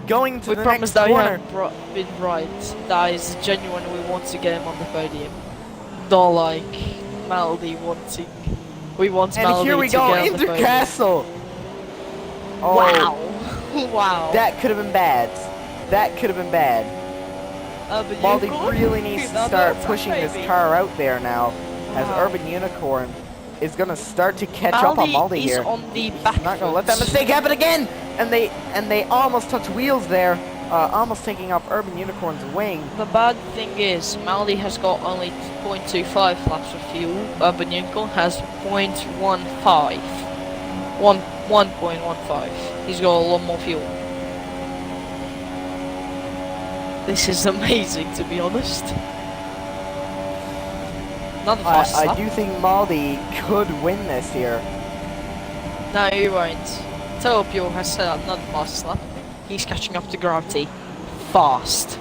Speaker 1: going to
Speaker 2: We
Speaker 1: the
Speaker 2: promise
Speaker 1: next
Speaker 2: that we
Speaker 1: corner.
Speaker 2: have been right. That is genuine. We want to get him on the podium. Not like Maldi wanting. We want
Speaker 1: And
Speaker 2: Maldi
Speaker 1: here we
Speaker 2: to
Speaker 1: go
Speaker 2: get on the
Speaker 1: into
Speaker 2: podium.
Speaker 1: Castle. Oh,
Speaker 2: Wow! Wow!
Speaker 1: that could have been bad. That could have been bad.
Speaker 2: But
Speaker 1: Baldy
Speaker 2: Unicorn?
Speaker 1: really needs to
Speaker 2: That's
Speaker 1: start
Speaker 2: a
Speaker 1: pushing this
Speaker 2: baby.
Speaker 1: car out there now, as
Speaker 2: Wow.
Speaker 1: Urban Unicorn is gonna start to catch up on Baldy
Speaker 2: is
Speaker 1: here.
Speaker 2: on the
Speaker 1: He's
Speaker 2: back
Speaker 1: not gonna let
Speaker 2: foot.
Speaker 1: that mistake happen again. And they almost touch wheels there, almost taking off Urban Unicorn's wing.
Speaker 2: The bad thing is, Maldi has got only 0.25 laps of fuel. Urban Unicorn has 0.15. 1.15. He's got a lot more fuel. This is amazing, to be honest. Not the fastest
Speaker 1: I
Speaker 2: lap.
Speaker 1: do think Maldi could win this here.
Speaker 2: No, he won't. Telepure has set up not the fastest lap. He's catching up to gravity. Fast.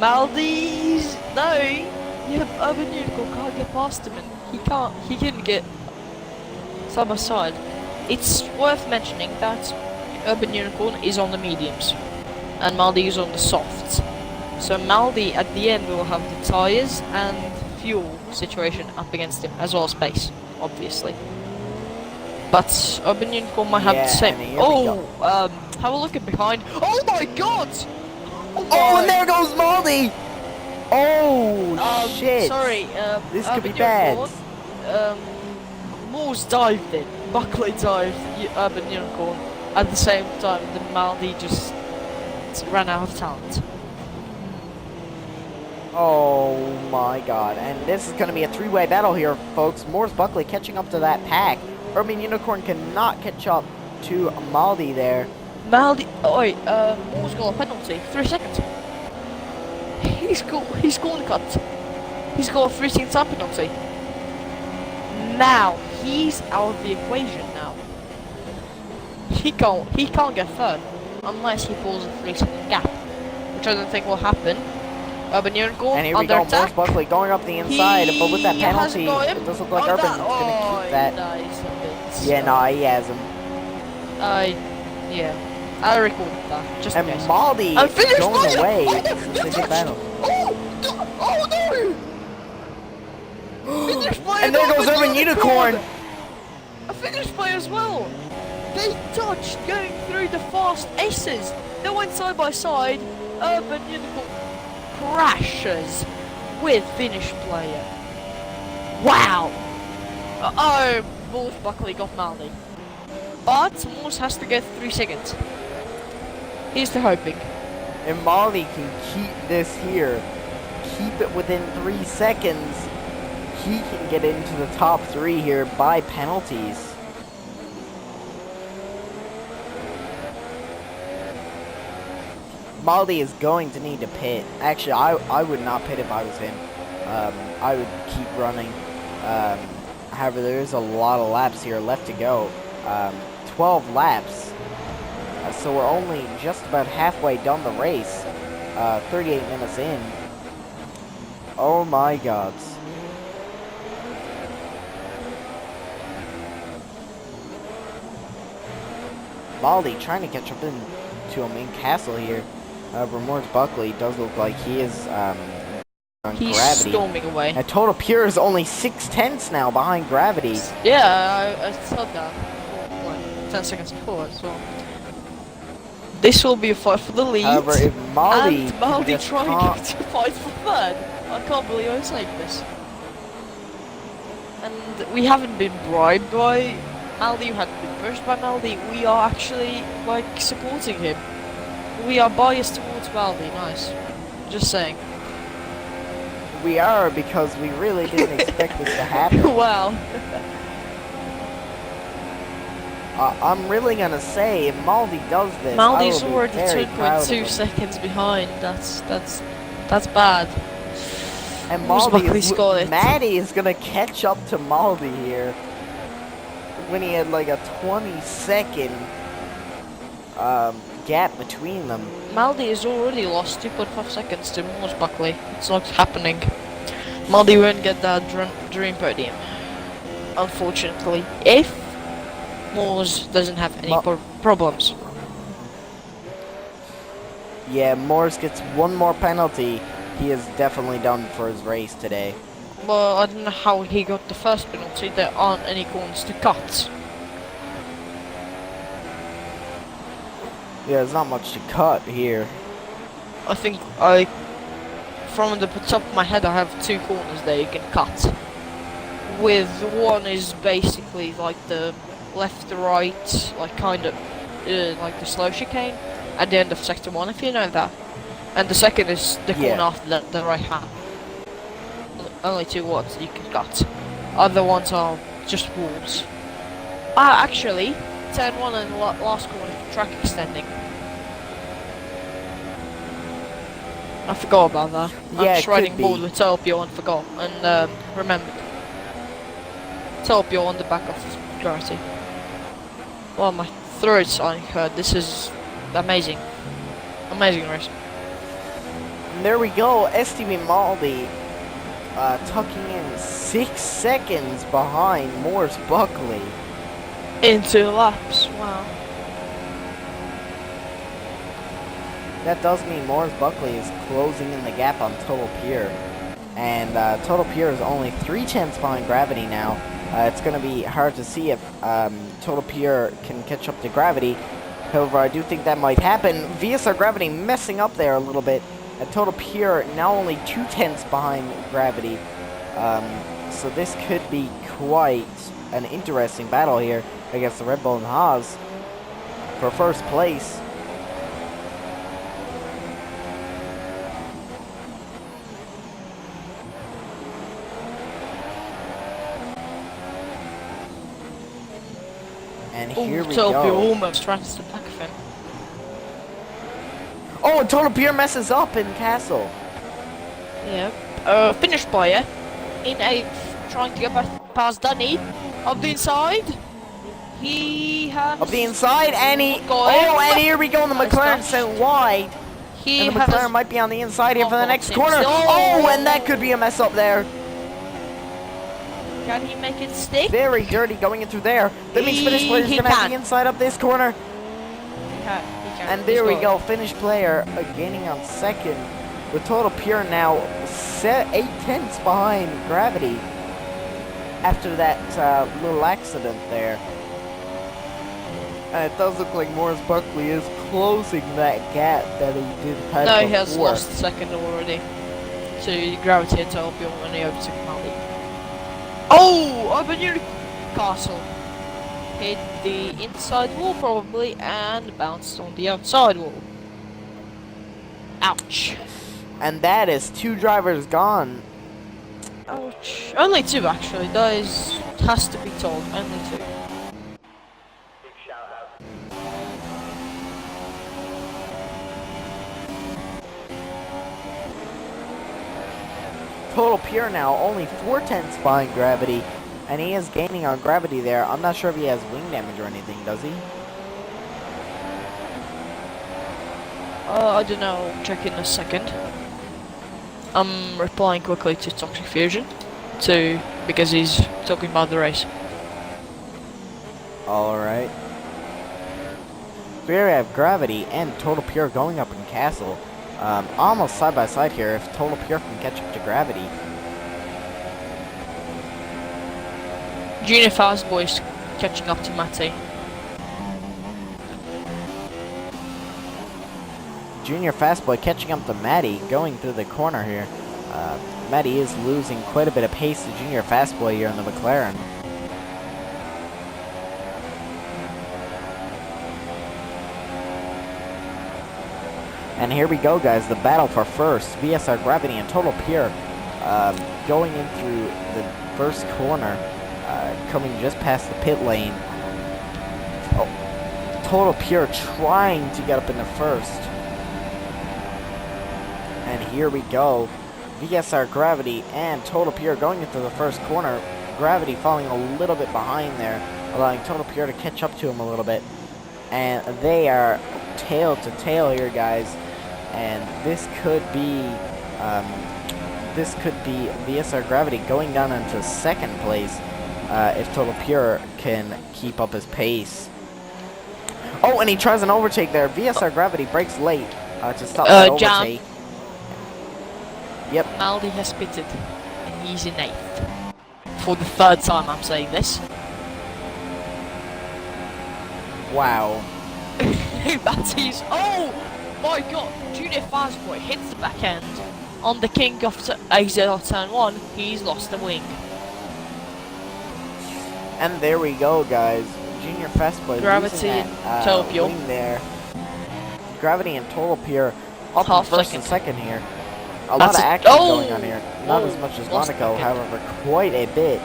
Speaker 2: Maldives! No! Yeah, Urban Unicorn can't get past him and he couldn't get side by side. It's worth mentioning that Urban Unicorn is on the mediums and Maldi is on the softs. So Maldi at the end will have the tyres and fuel situation up against him, as well as pace, obviously. But Urban Unicorn might have the same.
Speaker 1: and here we go.
Speaker 2: Have a look at behind. Oh my god!
Speaker 1: Oh, and there goes Maldi! Oh, shit.
Speaker 2: Sorry,
Speaker 1: This could be
Speaker 2: Urban
Speaker 1: bad.
Speaker 2: Unicorn, Moores dived in. Buckley dived Urban Unicorn at the same time. The Maldi just ran out of talent.
Speaker 1: Oh my god, and this is going to be a three-way battle here, folks. Morris Buckley catching up to that pack. Urban Unicorn cannot catch up to Maldi there.
Speaker 2: Maldi, Moore's got a penalty. 3 seconds. He's corner cut. He's got a 3-second time penalty. Now he's out of the equation now. He can't get third unless he pulls a 3-second gap, which I don't think will happen. Urban Unicorn
Speaker 1: And here we
Speaker 2: under
Speaker 1: go,
Speaker 2: attack.
Speaker 1: Morris Buckley going up the inside, but with that
Speaker 2: He
Speaker 1: penalty,
Speaker 2: hasn't got him.
Speaker 1: it does look like Urban's going to keep that.
Speaker 2: Nice a bit.
Speaker 1: Yeah, no, he has him.
Speaker 2: Yeah. I recorded that, just in
Speaker 1: And
Speaker 2: case.
Speaker 1: Maldi
Speaker 2: I'm finished
Speaker 1: going
Speaker 2: by
Speaker 1: away.
Speaker 2: it.
Speaker 1: It's a good battle.
Speaker 2: Oh no! Finished by
Speaker 1: And there goes Urban Unicorn.
Speaker 2: A finished play as well. They touched going through the fast aces. They went side by side. Urban Unicorn crashes with finish player. Wow. Oh, Morris Buckley got Maldi. But Morris has to get 3 seconds. Here's to hoping.
Speaker 1: And Maldi can keep this here. Keep it within 3 seconds. He can get into the top 3 here by penalties. Maldi is going to need to pit. Actually, I would not pit if I was him. I would keep running. However, there is a lot of laps here left to go. 12 laps. So we're only just about halfway done the race. 38 minutes in. Oh my gods. Maldi trying to catch up to him in Castle here. Morris Buckley does look like he is on
Speaker 2: He's
Speaker 1: Gravity.
Speaker 2: storming away.
Speaker 1: And Total Pure is only 6/10 now behind Gravity.
Speaker 2: Yeah, I said that before, like 10 seconds before as well. This will be a fight for the lead.
Speaker 1: However, if Maldi
Speaker 2: and Maldi
Speaker 1: just
Speaker 2: trying
Speaker 1: can't-
Speaker 2: to fight for third. I can't believe I'm saying this. And we haven't been bribed by Maldi, we haven't been pushed by Maldi. We are actually like supporting him. We are biased towards Maldi, nice. Just saying.
Speaker 1: we are, because we really didn't expect this to happen.
Speaker 2: Wow.
Speaker 1: I'm really gonna say, if Maldi does this,
Speaker 2: Maldi's
Speaker 1: I will be
Speaker 2: already
Speaker 1: very proud of
Speaker 2: 2.2
Speaker 1: him.
Speaker 2: seconds behind. That's bad.
Speaker 1: And
Speaker 2: Morris
Speaker 1: Maldi
Speaker 2: Buckley's got it.
Speaker 1: Maddie is gonna catch up to Maldi here when he had like a 20-second gap between them.
Speaker 2: Maldi has already lost 2.5 seconds to Morris Buckley. It's not happening. Maldi won't get that dream podium, unfortunately, if Morris doesn't have any problems.
Speaker 1: Yeah, Morris gets one more penalty. He is definitely done for his race today.
Speaker 2: Well, I don't know how he got the first penalty. There aren't any corners to cut.
Speaker 1: Yeah, there's not much to cut here.
Speaker 2: I think from the top of my head, I have 2 corners there you can cut. With one is basically like the left to right, like kind of like the slow chicane at the end of sector 1, if you know that. And the second is the corner after that, the right hand. Only 2 ones you can cut. Other ones are just walls. Actually, turn 1 and last corner for track extending. I forgot about that.
Speaker 1: Yeah,
Speaker 2: I'm just
Speaker 1: it
Speaker 2: riding
Speaker 1: could be.
Speaker 2: board with Telpio and forgot. And remembered. Telpio on the back of Clarity. Well, my throat's starting to hurt. This is amazing. Amazing race.
Speaker 1: And there we go. STB Maldi tucking in 6 seconds behind Morris Buckley.
Speaker 2: In 2 laps. Wow.
Speaker 1: That does mean Morris Buckley is closing in the gap on Total Pure. And Total Pure is only 3/10 behind Gravity now. It's going to be hard to see if Total Pure can catch up to Gravity. However, I do think that might happen. VSR Gravity messing up there a little bit. Total Pure now only 2/10 behind Gravity. So this could be quite an interesting battle here against the Red Bull and Haas for first place. And here we
Speaker 2: Telpio
Speaker 1: go.
Speaker 2: almost trying to back of him.
Speaker 1: Oh, and Total Pure messes up in Castle.
Speaker 2: Yeah. Finish Boyer in 8th, trying to get past Danny. Up the inside. He has...
Speaker 1: Up the inside, and he...
Speaker 2: got him.
Speaker 1: Oh, and here we go, and the
Speaker 2: Nice
Speaker 1: McLaren
Speaker 2: touch.
Speaker 1: sent wide.
Speaker 2: He
Speaker 1: And the
Speaker 2: has...
Speaker 1: McLaren might be on the inside here for the
Speaker 2: Oh,
Speaker 1: next
Speaker 2: seems-
Speaker 1: corner.
Speaker 2: Oh!
Speaker 1: Oh, and that could be a mess up there.
Speaker 2: Can he make it stick?
Speaker 1: Very dirty going in through there. That means finish player's
Speaker 2: He
Speaker 1: gonna have
Speaker 2: can.
Speaker 1: the inside up this corner.
Speaker 2: He can.
Speaker 1: And there we go, finish player gaining on second. With Total Pure now 8/10 behind Gravity after that little accident there. And it does look like Morris Buckley is closing that gap that he did have
Speaker 2: No,
Speaker 1: before.
Speaker 2: he has lost second already. To Gravity and Telpio when he overtook Maldi. Oh! Over near Castle. Hit the inside wall probably and bounced on the outside wall. Ouch.
Speaker 1: And that is 2 drivers gone.
Speaker 2: Ouch. Only 2 actually. That has to be told. Only 2.
Speaker 1: Total Pure now only 4/10 behind Gravity, and he is gaining on Gravity there. I'm not sure if he has wing damage or anything, does he?
Speaker 2: I don't know. I'll check in a second. I'm replying quickly to Toxic Fusion, because he's talking about the race.
Speaker 1: Alright. Here we have Gravity and Total Pure going up in Castle. Almost side by side here if Total Pure can catch up to Gravity.
Speaker 2: Junior Fast Boys catching up to Matty.
Speaker 1: Junior Fastboy catching up to Matty going through the corner here. Matty is losing quite a bit of pace to Junior Fastboy here in the McLaren. And here we go, guys, the battle for first. VSR Gravity and Total Pure going in through the first corner, coming just past the pit lane. Oh, Total Pure trying to get up into first. And here we go. VSR Gravity and Total Pure going into the first corner. Gravity falling a little bit behind there, allowing Total Pure to catch up to him a little bit. And they are tail to tail here, guys. And this could be VSR Gravity going down into second place if Total Pure can keep up his pace. Oh, and he tries an overtake there. VSR Gravity breaks late. To stop that
Speaker 2: Jam.
Speaker 1: overtake. Yep.
Speaker 2: Maldi has pitted, and he's in 8th. For the 3rd time I'm saying this.
Speaker 1: Wow.
Speaker 2: That is... Oh! My god! Junior Fastboy hits the back end. On the king of exit turn 1, he's lost the wing.
Speaker 1: And there we go, guys. Junior Fastboy
Speaker 2: Gravity
Speaker 1: losing that,
Speaker 2: Topio.
Speaker 1: wing there. Gravity and Topio up in
Speaker 2: Half
Speaker 1: first
Speaker 2: second.
Speaker 1: and second here. A lot of action going on here. Not as much as
Speaker 2: Lost
Speaker 1: Monaco,
Speaker 2: second.
Speaker 1: however, quite a bit.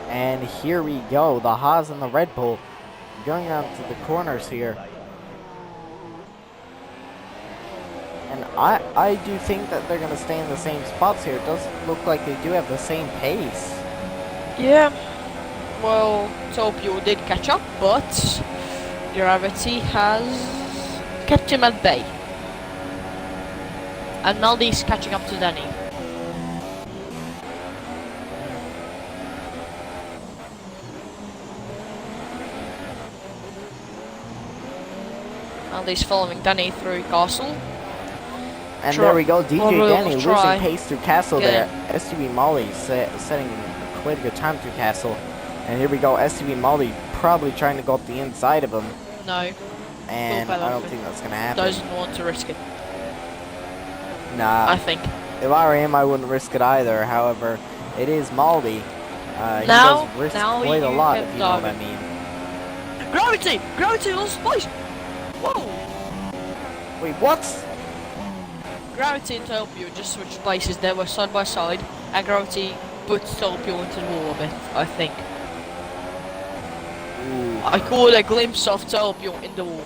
Speaker 1: And here we go, the Haas and the Red Bull going out to the corners here. And I do think that they're going to stay in the same spots here. It doesn't look like they do have the same pace.
Speaker 2: Yeah. Well, Topio did catch up, but Gravity has kept him at bay. And Maldi's catching up to Danny. Maldi's following Danny through Castle.
Speaker 1: And there we go, DJ Danny losing
Speaker 2: try.
Speaker 1: pace through Castle
Speaker 2: Get
Speaker 1: there. STB Molly setting quite a good time through Castle. And here we go, STB Molly probably trying to go up the inside of him.
Speaker 2: No,
Speaker 1: And I don't think that's going to happen.
Speaker 2: doesn't want to risk it.
Speaker 1: Nah,
Speaker 2: I think.
Speaker 1: if I were him, I wouldn't risk it either. However, it is Maldi. He
Speaker 2: Now-
Speaker 1: does risk
Speaker 2: now
Speaker 1: quite a
Speaker 2: you
Speaker 1: lot,
Speaker 2: can
Speaker 1: if you know what I
Speaker 2: dive
Speaker 1: mean.
Speaker 2: Gravity! Gravity lost place! Whoa!
Speaker 1: Wait, what?
Speaker 2: Gravity and Topio just switched places. They were side by side, and Gravity put Topio into the wall a bit, I think.
Speaker 1: Ooh.
Speaker 2: I caught a glimpse of Topio in the wall.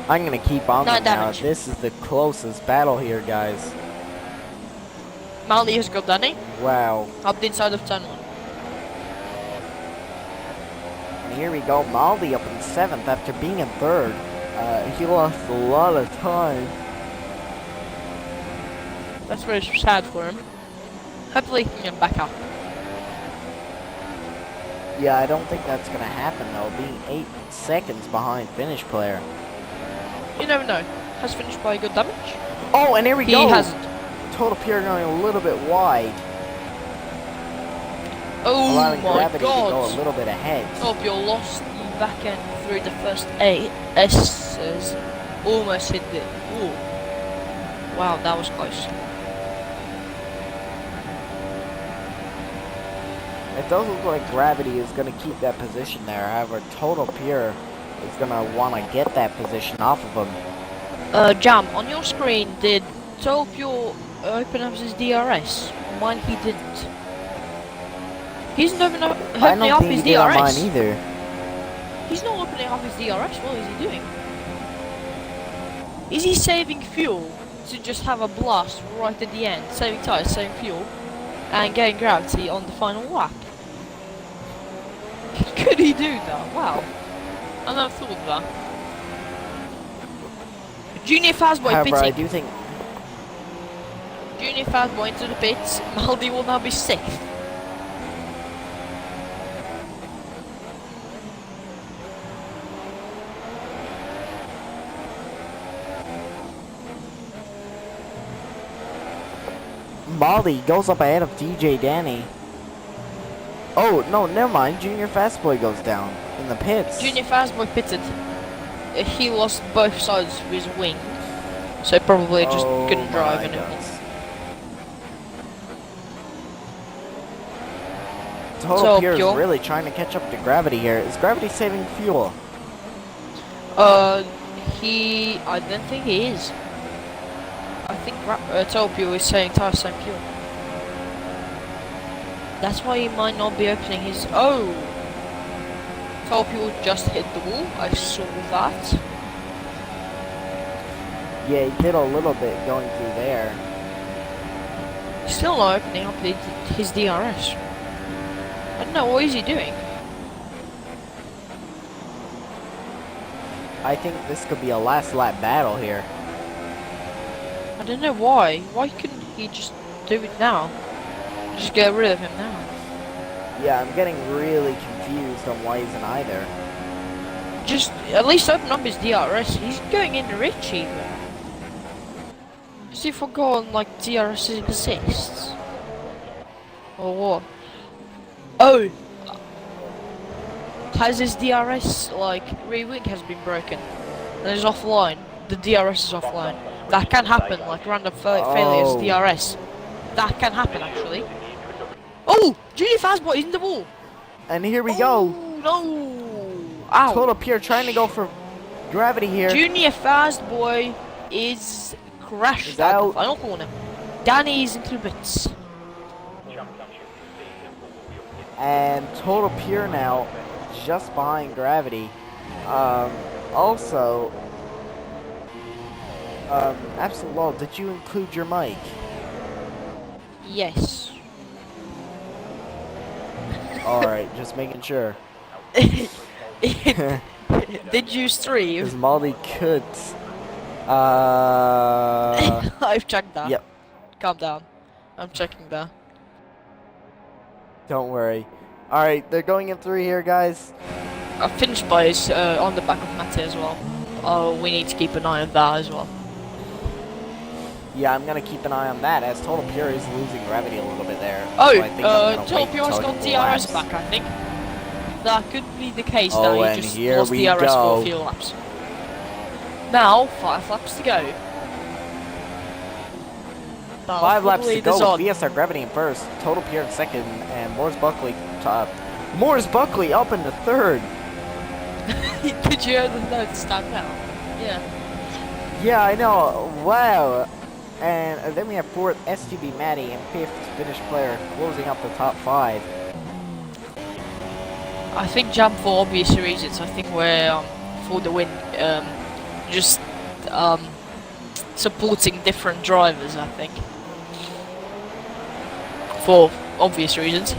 Speaker 1: I'm going to keep on
Speaker 2: Not
Speaker 1: them now.
Speaker 2: damage.
Speaker 1: This is the closest battle here, guys.
Speaker 2: Maldi has got Danny
Speaker 1: Wow.
Speaker 2: up the inside of turn 1.
Speaker 1: And here we go, Maldi up in 7th after being in 3rd. He lost a lot of time.
Speaker 2: That's very sad for him. Hopefully he can get back up.
Speaker 1: Yeah, I don't think that's going to happen, though, being 8 seconds behind finish player.
Speaker 2: You never know. Has finished by good damage.
Speaker 1: Oh, and here we
Speaker 2: He
Speaker 1: go.
Speaker 2: hasn't.
Speaker 1: Total Pure going a little bit wide,
Speaker 2: Oh
Speaker 1: allowing
Speaker 2: my
Speaker 1: Gravity to go a
Speaker 2: god!
Speaker 1: little bit ahead.
Speaker 2: Topio lost the back end through the first 8 S's. Almost hit the. Ooh. Wow, that was close.
Speaker 1: It does look like Gravity is going to keep that position there. However, Total Pure is going to want to get that position off of him.
Speaker 2: Jam, on your screen, did Topio open up his DRS? Mine he didn't. He's not opening up
Speaker 1: I don't think
Speaker 2: his
Speaker 1: he did on mine
Speaker 2: DRS.
Speaker 1: either.
Speaker 2: He's not opening up his DRS. What is he doing? Is he saving fuel to just have a blast right at the end, saving tires, saving fuel, and getting Gravity on the final lap? Could he do that? Wow. I never thought of that. Junior Fastboy
Speaker 1: However, I
Speaker 2: pitting.
Speaker 1: do think
Speaker 2: Junior Fastboy into the pits. Maldi will now be 6th.
Speaker 1: Maldi goes up ahead of DJ Danny. Oh, no, never mind. Junior Fastboy goes down in the pits.
Speaker 2: Junior Fastboy pitted. He lost both sides of his wing, so probably just couldn't drive
Speaker 1: my
Speaker 2: anymore.
Speaker 1: gosh. Total
Speaker 2: So,
Speaker 1: Pure is
Speaker 2: Pure.
Speaker 1: really trying to catch up to Gravity here. Is Gravity saving fuel?
Speaker 2: I don't think he is. I think Topio is saying tire same fuel. That's why he might not be opening his. Oh! Topio just hit the wall. I saw that.
Speaker 1: Yeah, he did a little bit going through there.
Speaker 2: He's still not opening up his DRS. I don't know, what is he doing?
Speaker 1: I think this could be a last lap battle here.
Speaker 2: I don't know why. Why couldn't he just do it now? Just get rid of him now.
Speaker 1: Yeah, I'm getting really confused on why he's in either.
Speaker 2: Just at least open up his DRS. He's going in rich even. Has he forgotten like DRS exists? Or what? Oh! Has his DRS like re-wing has been broken and is offline? The DRS is offline. That can happen, like random failures DRS. That can happen actually. Oh! Junior Fastboy is in the wall!
Speaker 1: And here we go.
Speaker 2: No! Ow!
Speaker 1: Total Pure trying to go for gravity here.
Speaker 2: Junior Fastboy is crashed at the final corner. Danny's into bits.
Speaker 1: And Total Pure now just behind gravity. Also, Absolute Law, did you include your mic?
Speaker 2: Yes.
Speaker 1: Alright, just making sure.
Speaker 2: Did you stream?
Speaker 1: Because Molly could.
Speaker 2: I've checked that.
Speaker 1: Yep.
Speaker 2: Calm down. I'm checking that.
Speaker 1: Don't worry. Alright, they're going in 3 here, guys.
Speaker 2: Finished by is on the back of Matty as well. Oh, we need to keep an eye on that as well.
Speaker 1: Yeah, I'm gonna keep an eye on that as Total Pure is losing gravity a little bit there.
Speaker 2: Oh,
Speaker 1: so I think I'm gonna
Speaker 2: Total
Speaker 1: wait
Speaker 2: Pure has
Speaker 1: until
Speaker 2: got
Speaker 1: he
Speaker 2: DRS
Speaker 1: laps.
Speaker 2: back, I think. That could be the case
Speaker 1: Oh,
Speaker 2: that
Speaker 1: and
Speaker 2: he just
Speaker 1: here
Speaker 2: lost
Speaker 1: we
Speaker 2: DRS
Speaker 1: go.
Speaker 2: for a few laps. Now, 5 laps to go.
Speaker 1: 5 laps to go.
Speaker 2: On.
Speaker 1: VSR Gravity in first, Total Pure in second, and Morris Buckley top. Morris Buckley up into third.
Speaker 2: Did you hear the notes stand out? Yeah.
Speaker 1: Yeah, I know. Wow. And then we have 4th STB Maddie and 5th Finnish player closing up the top 5.
Speaker 2: I think jump for obvious reasons. I think we're for the win. Just supporting different drivers. I think for obvious reasons.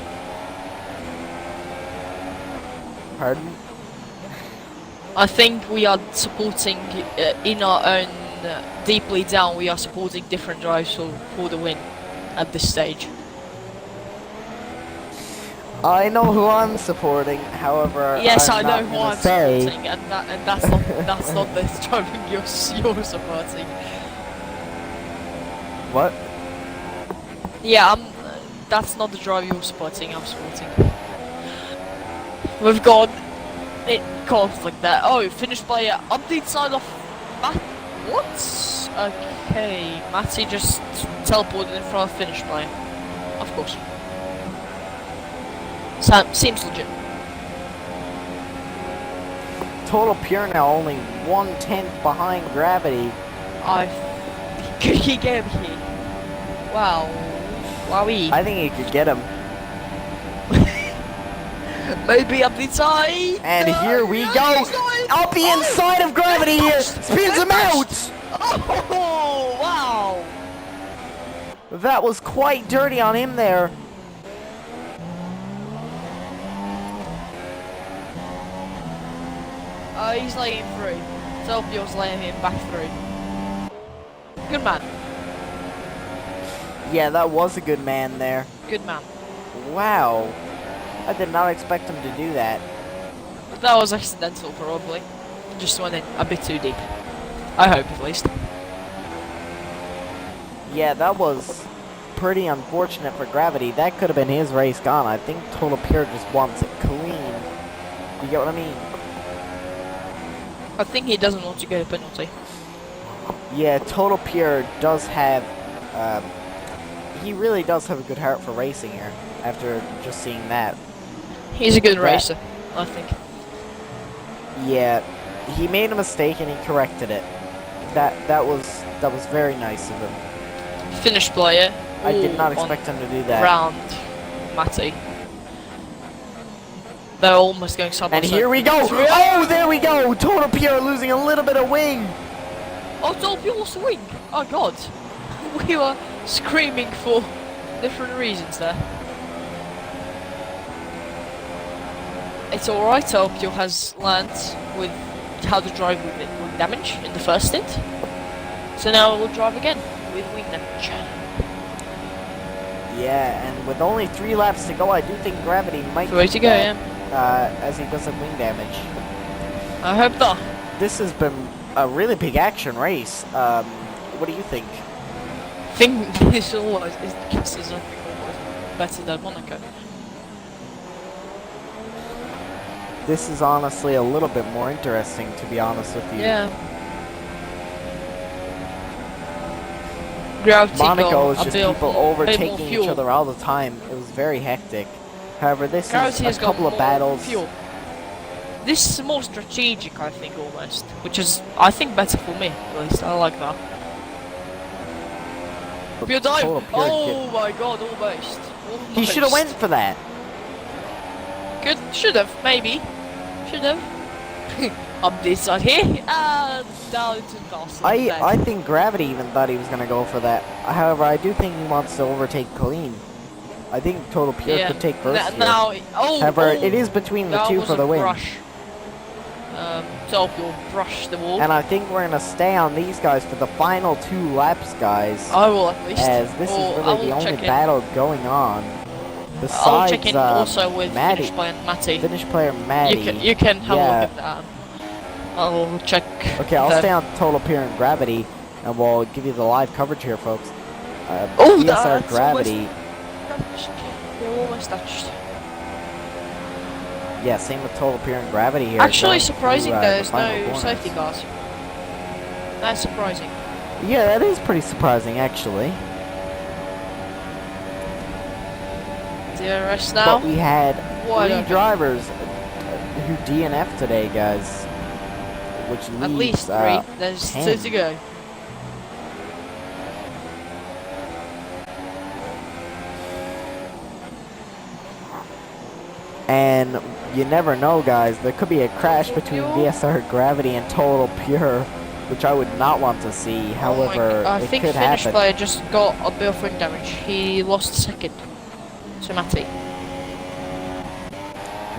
Speaker 1: Pardon?
Speaker 2: I think we are supporting in our own deeply down. We are supporting different drives for the win at this stage.
Speaker 1: I know who I'm supporting, however,
Speaker 2: Yes,
Speaker 1: I'm
Speaker 2: I know
Speaker 1: not
Speaker 2: who
Speaker 1: gonna
Speaker 2: I'm
Speaker 1: say.
Speaker 2: supporting, and that's not the driving you're supporting.
Speaker 1: What?
Speaker 2: Yeah, that's not the drive you're supporting. I'm supporting. We've got it conflict there. Oh, finished by update side of Matt. What? Okay, Matty just teleported in front of finish line. Of course. Seems legit.
Speaker 1: Total Pure now only 1/10 behind gravity.
Speaker 2: Could he get him here? Wow. Wowee.
Speaker 1: I think he could get him.
Speaker 2: Maybe up the side.
Speaker 1: And here we go. Up the inside of gravity here. Spins him out.
Speaker 2: Oh, wow.
Speaker 1: That was quite dirty on him there.
Speaker 2: He's letting him through. Topio's letting him back through. Good man.
Speaker 1: Yeah, that was a good man there.
Speaker 2: Good man.
Speaker 1: Wow. I did not expect him to do that.
Speaker 2: But that was accidental, probably. Just went in a bit too deep. I hope, at least.
Speaker 1: Yeah, that was pretty unfortunate for gravity. That could have been his race gone. I think Total Pure just wants it clean. You get what I mean?
Speaker 2: I think he doesn't want to get a penalty.
Speaker 1: Yeah, Total Pure does have, he really does have a good heart for racing here, after just seeing that.
Speaker 2: He's a good racer, I think.
Speaker 1: Yeah, he made a mistake and he corrected it. That was very nice of him.
Speaker 2: Finished player.
Speaker 1: I did not expect him to do that.
Speaker 2: Round Matty. They're almost going side by
Speaker 1: And
Speaker 2: side.
Speaker 1: here we go! Oh, there we go! Total Pure losing a little bit of wing!
Speaker 2: Oh, Total Pure lost the wing! Oh god. We were screaming for different reasons there. It's alright, Total Pure has learned with how to drive with wing damage in the first stint. So now we'll drive again with wing damage.
Speaker 1: Yeah, and with only 3 laps to go, I do think Gravity might
Speaker 2: Way to
Speaker 1: keep
Speaker 2: go,
Speaker 1: that,
Speaker 2: yeah.
Speaker 1: as he does some wing damage.
Speaker 2: I hope not.
Speaker 1: This has been a really big action race. What do you think?
Speaker 2: I think this always is just as I think always better than Monaco.
Speaker 1: This is honestly a little bit more interesting, to be honest with you.
Speaker 2: Yeah. Gravity
Speaker 1: Monaco is
Speaker 2: got
Speaker 1: just
Speaker 2: a bit
Speaker 1: people
Speaker 2: more
Speaker 1: overtaking
Speaker 2: fuel.
Speaker 1: each other all the time. It was very hectic. However, this
Speaker 2: Gravity
Speaker 1: is
Speaker 2: has
Speaker 1: a
Speaker 2: got
Speaker 1: couple of
Speaker 2: more
Speaker 1: battles.
Speaker 2: Fuel. This is more strategic, I think, almost, which is, I think, better for me. At least I like that. Pure dive!
Speaker 1: Total pure
Speaker 2: Oh my god, almost.
Speaker 1: He should have went for that.
Speaker 2: Good, should have, maybe. Should have. Up this side here, and down into the castle.
Speaker 1: I think Gravity even thought he was going to go for that. However, I do think he wants to overtake Colleen. I think Total Pure could take first here.
Speaker 2: Now,
Speaker 1: However, it is between the two for the win.
Speaker 2: Total Pure brushed the wall.
Speaker 1: And I think we're going to stay on these guys for the final 2 laps, guys.
Speaker 2: I will at least.
Speaker 1: As this is really the only battle going on. Besides,
Speaker 2: I'll check in also with
Speaker 1: Maddie.
Speaker 2: Finnish player Matty.
Speaker 1: Finnish player Maddie.
Speaker 2: You can have a look at that. I'll check.
Speaker 1: Okay, I'll stay on Total Pure and Gravity, and we'll give you the live coverage here, folks.
Speaker 2: Oh,
Speaker 1: ESR Gravity.
Speaker 2: They're almost touched.
Speaker 1: Yeah, same with Total Pure and Gravity here.
Speaker 2: Actually, surprising
Speaker 1: through,
Speaker 2: there's
Speaker 1: the final
Speaker 2: no
Speaker 1: corners.
Speaker 2: safety cars. That's surprising.
Speaker 1: Yeah, that is pretty surprising, actually.
Speaker 2: DRS now.
Speaker 1: But we had
Speaker 2: Wide
Speaker 1: 3
Speaker 2: open.
Speaker 1: drivers who DNF today, guys. Which leaves,
Speaker 2: At least 3. There's
Speaker 1: 10.
Speaker 2: 2 to go.
Speaker 1: And you never know, guys. There could be a crash between DSR Gravity and Total Pure, which I would not want to see. However,
Speaker 2: I
Speaker 1: it
Speaker 2: think
Speaker 1: could
Speaker 2: Finnish
Speaker 1: happen.
Speaker 2: player just got a bit of wing damage. He lost second to Matty.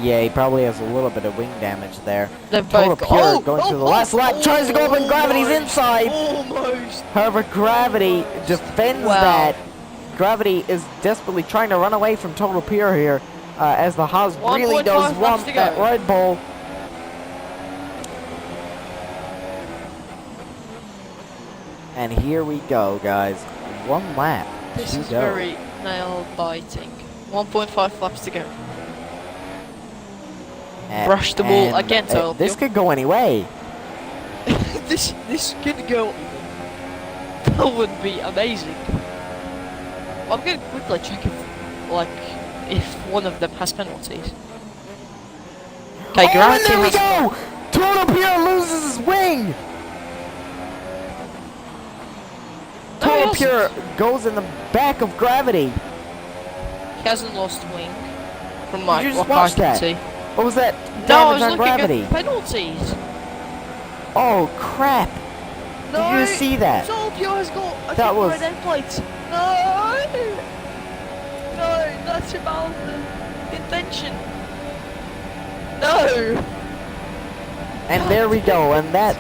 Speaker 1: Yeah, he probably has a little bit of wing damage there.
Speaker 2: They've
Speaker 1: Total
Speaker 2: both
Speaker 1: Pure going through the last lap, tries to go up and Gravity's inside.
Speaker 2: Almost.
Speaker 1: However, Gravity defends that. Gravity is desperately trying to run away from Total Pure here, as the Haas really does
Speaker 2: 1.5
Speaker 1: want
Speaker 2: laps to
Speaker 1: that
Speaker 2: go.
Speaker 1: Red Bull. And here we go, guys. 1 lap.
Speaker 2: This
Speaker 1: to
Speaker 2: is
Speaker 1: go.
Speaker 2: very nail biting. 1.5 laps to go. Brush the ball again, Total
Speaker 1: This
Speaker 2: Pure.
Speaker 1: could go any way.
Speaker 2: this could go. That would be amazing. I'm gonna quickly check if one of them has penalties. Okay,
Speaker 1: Oh, and
Speaker 2: Gravity
Speaker 1: there we
Speaker 2: has
Speaker 1: go! Total Pure loses his wing!
Speaker 2: No, he
Speaker 1: Total Pure
Speaker 2: hasn't.
Speaker 1: goes in the back of Gravity.
Speaker 2: He hasn't lost wing. From
Speaker 1: Did you just
Speaker 2: what I
Speaker 1: watch
Speaker 2: can
Speaker 1: that?
Speaker 2: see.
Speaker 1: What was that?
Speaker 2: No, I
Speaker 1: Damage
Speaker 2: was
Speaker 1: on
Speaker 2: looking
Speaker 1: Gravity.
Speaker 2: at penalties.
Speaker 1: Oh, crap.
Speaker 2: No,
Speaker 1: Did you see that?
Speaker 2: Total Pure has got a
Speaker 1: That was-
Speaker 2: red end plate. No, that's about the intention. No.
Speaker 1: And there we go. And that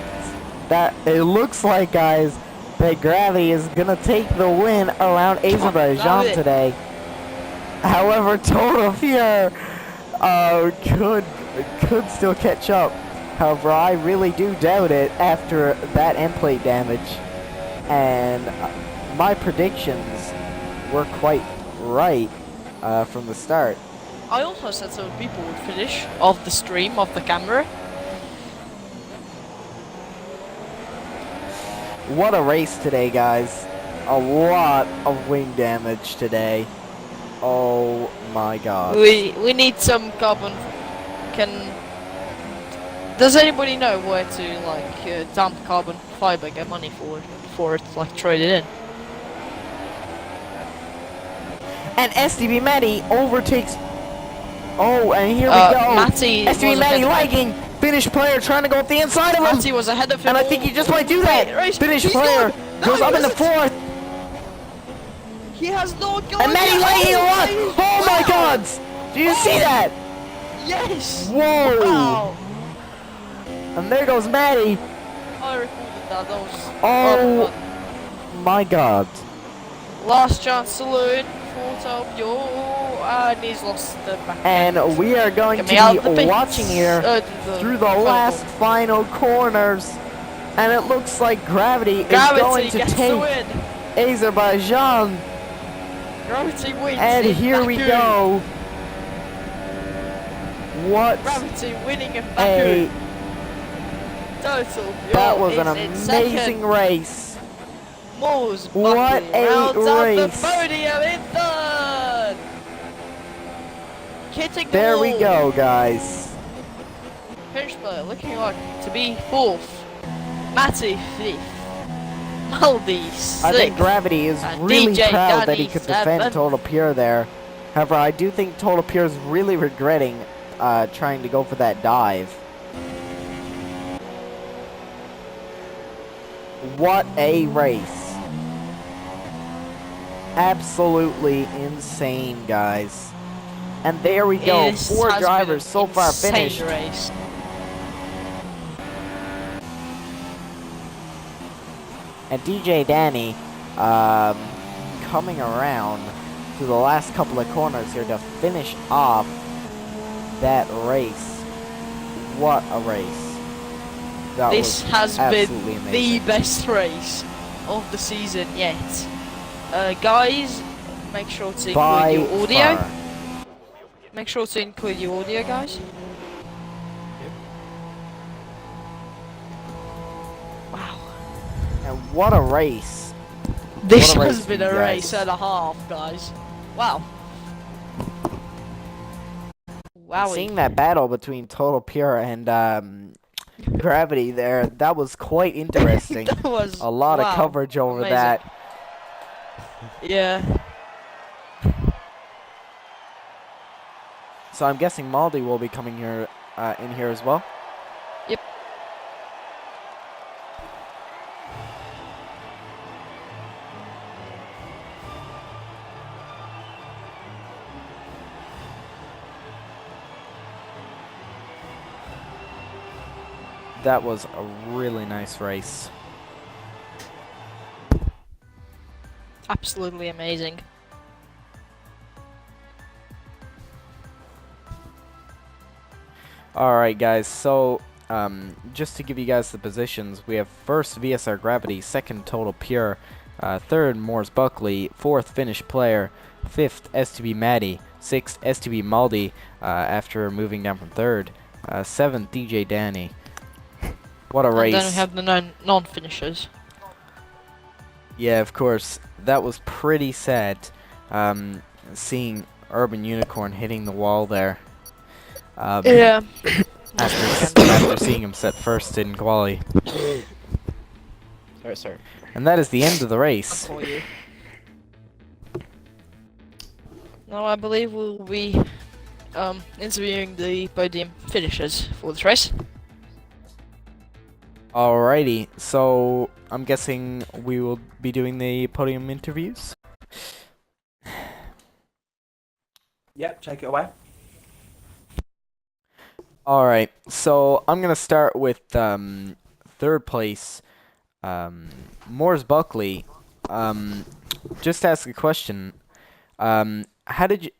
Speaker 1: it looks like, guys, that Gravity is gonna take the win around Azerbaijan
Speaker 2: it.
Speaker 1: today. However, Total Pure could still catch up. However, I really do doubt it after that end plate damage. And my predictions were quite right from the start.
Speaker 2: I also said some people would finish off the stream, off the camera.
Speaker 1: What a race today, guys. A lot of wing damage today. Oh my god.
Speaker 2: We need some carbon. Does anybody know where to dump carbon fiber, get money for it, like trade it in?
Speaker 1: And STB Matty overtakes. Oh, and here we go.
Speaker 2: Matty
Speaker 1: STB
Speaker 2: was
Speaker 1: Matty
Speaker 2: ahead of
Speaker 1: lagging. Finnish player trying to go up the inside of him.
Speaker 2: Matty was ahead of him.
Speaker 1: And I think he just might do that. Finnish player goes up in the 4th.
Speaker 2: He has no goal.
Speaker 1: And Matty lagging a lot. Oh my god. Do you see that?
Speaker 2: Yes.
Speaker 1: Whoa.
Speaker 2: Wow.
Speaker 1: And there goes Matty.
Speaker 2: I recorded that. That was
Speaker 1: Oh my god.
Speaker 2: last chance saloon for Tokyo, and he's lost the back
Speaker 1: And
Speaker 2: end.
Speaker 1: we are going
Speaker 2: Get me out
Speaker 1: to
Speaker 2: of the
Speaker 1: be
Speaker 2: pits.
Speaker 1: watching here through the last final corners. And it looks like Gravity is going to
Speaker 2: gets the
Speaker 1: take
Speaker 2: win.
Speaker 1: Azerbaijan.
Speaker 2: Gravity wins.
Speaker 1: And
Speaker 2: in
Speaker 1: here we
Speaker 2: Baku.
Speaker 1: go. What
Speaker 2: Gravity winning in
Speaker 1: a...
Speaker 2: Baku. Total.
Speaker 1: That was an amazing race.
Speaker 2: Moores
Speaker 1: What
Speaker 2: Buckley
Speaker 1: a
Speaker 2: rounds out the
Speaker 1: race.
Speaker 2: podium in third. Hitting the
Speaker 1: There we
Speaker 2: wall.
Speaker 1: go, guys.
Speaker 2: Hirschberg looking like to be fourth. Matty fifth. Maldi sixth.
Speaker 1: I think Gravity is
Speaker 2: and
Speaker 1: really
Speaker 2: DJ
Speaker 1: proud that
Speaker 2: Danny
Speaker 1: he could defend
Speaker 2: seventh.
Speaker 1: Total Pure there. However, I do think Total Pure is really regretting trying to go for that dive. What a race. Absolutely insane, guys. And there we go.
Speaker 2: This
Speaker 1: 4
Speaker 2: has
Speaker 1: drivers
Speaker 2: been
Speaker 1: so
Speaker 2: an
Speaker 1: far
Speaker 2: insane
Speaker 1: finished.
Speaker 2: Race.
Speaker 1: And DJ Danny coming around to the last couple of corners here to finish off that race. What a race. That
Speaker 2: This
Speaker 1: was
Speaker 2: has
Speaker 1: absolutely
Speaker 2: been
Speaker 1: amazing.
Speaker 2: the best race of the season yet. Guys, make sure to
Speaker 1: By
Speaker 2: include your audio.
Speaker 1: far.
Speaker 2: Make sure to include your audio, guys. Wow.
Speaker 1: And what a race.
Speaker 2: This
Speaker 1: What a
Speaker 2: has
Speaker 1: race
Speaker 2: been
Speaker 1: for
Speaker 2: a
Speaker 1: you
Speaker 2: race
Speaker 1: guys.
Speaker 2: and a half, guys. Wow. Wowie.
Speaker 1: Seeing that battle between Total Pure and Gravity there, that was quite interesting.
Speaker 2: That was
Speaker 1: A lot of
Speaker 2: wow,
Speaker 1: coverage over
Speaker 2: amazing.
Speaker 1: that.
Speaker 2: Yeah.
Speaker 1: So I'm guessing Maldi will be coming here in here as well.
Speaker 2: Yep.
Speaker 1: That was a really nice race.
Speaker 2: Absolutely amazing.
Speaker 1: Alright guys, so just to give you guys the positions, we have first VSR Gravity, second Total Pure, third Morris Buckley, fourth Finnish Player, fifth STB Maddie, sixth STB Maldi after moving down from third, seventh DJ Danny. What a race.
Speaker 2: And then we have the non-finishers.
Speaker 1: Yeah, of course. That was pretty sad, seeing Urban Unicorn hitting the wall there.
Speaker 2: Yeah.
Speaker 1: After seeing him set first in quali.
Speaker 3: Sorry.
Speaker 1: And that is the end of the race.
Speaker 2: For you. Now I believe we'll be interviewing the podium finishers for this race.
Speaker 1: Alrighty, so I'm guessing we will be doing the podium interviews.
Speaker 3: Yep, take it away.
Speaker 1: Alright, so I'm gonna start with third place, Morris Buckley. Just ask a question. How did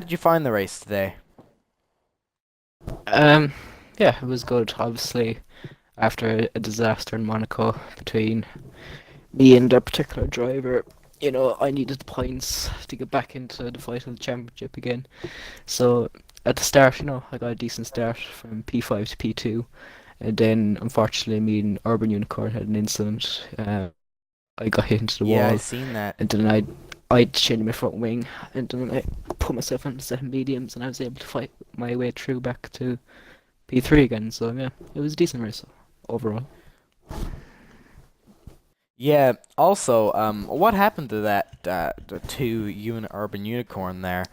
Speaker 1: you find the race today?
Speaker 4: Yeah, it was good. Obviously, after a disaster in Monaco between me and a particular driver, you know, I needed the points to get back into the fight of the championship again. So at the start, you know, I got a decent start from P5 to P2, and then unfortunately, me and Urban Unicorn had an incident. I got hit into the
Speaker 1: Yeah,
Speaker 4: wall,
Speaker 1: I seen that.
Speaker 4: and then I changed my front wing, and then I put myself on second mediums, and I was able to fight my way through back to P3 again. So yeah, it was a decent race overall.
Speaker 1: Yeah. Also, what happened to that to you and Urban Unicorn there?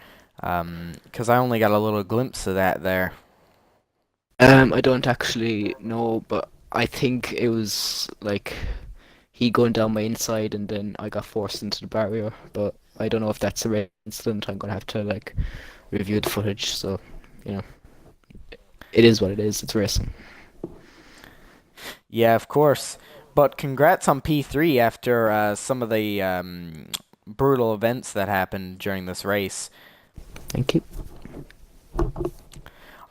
Speaker 1: 'Cause I only got a little glimpse of that there.
Speaker 4: I don't actually know, but I think it was like he going down my inside, and then I got forced into the barrier. But I don't know if that's a real incident. I'm gonna have to like review the footage. So, you know, it is what it is. It's racing.
Speaker 1: Yeah, of course. But congrats on P3 after some of the brutal events that happened during this race.
Speaker 4: Thank you.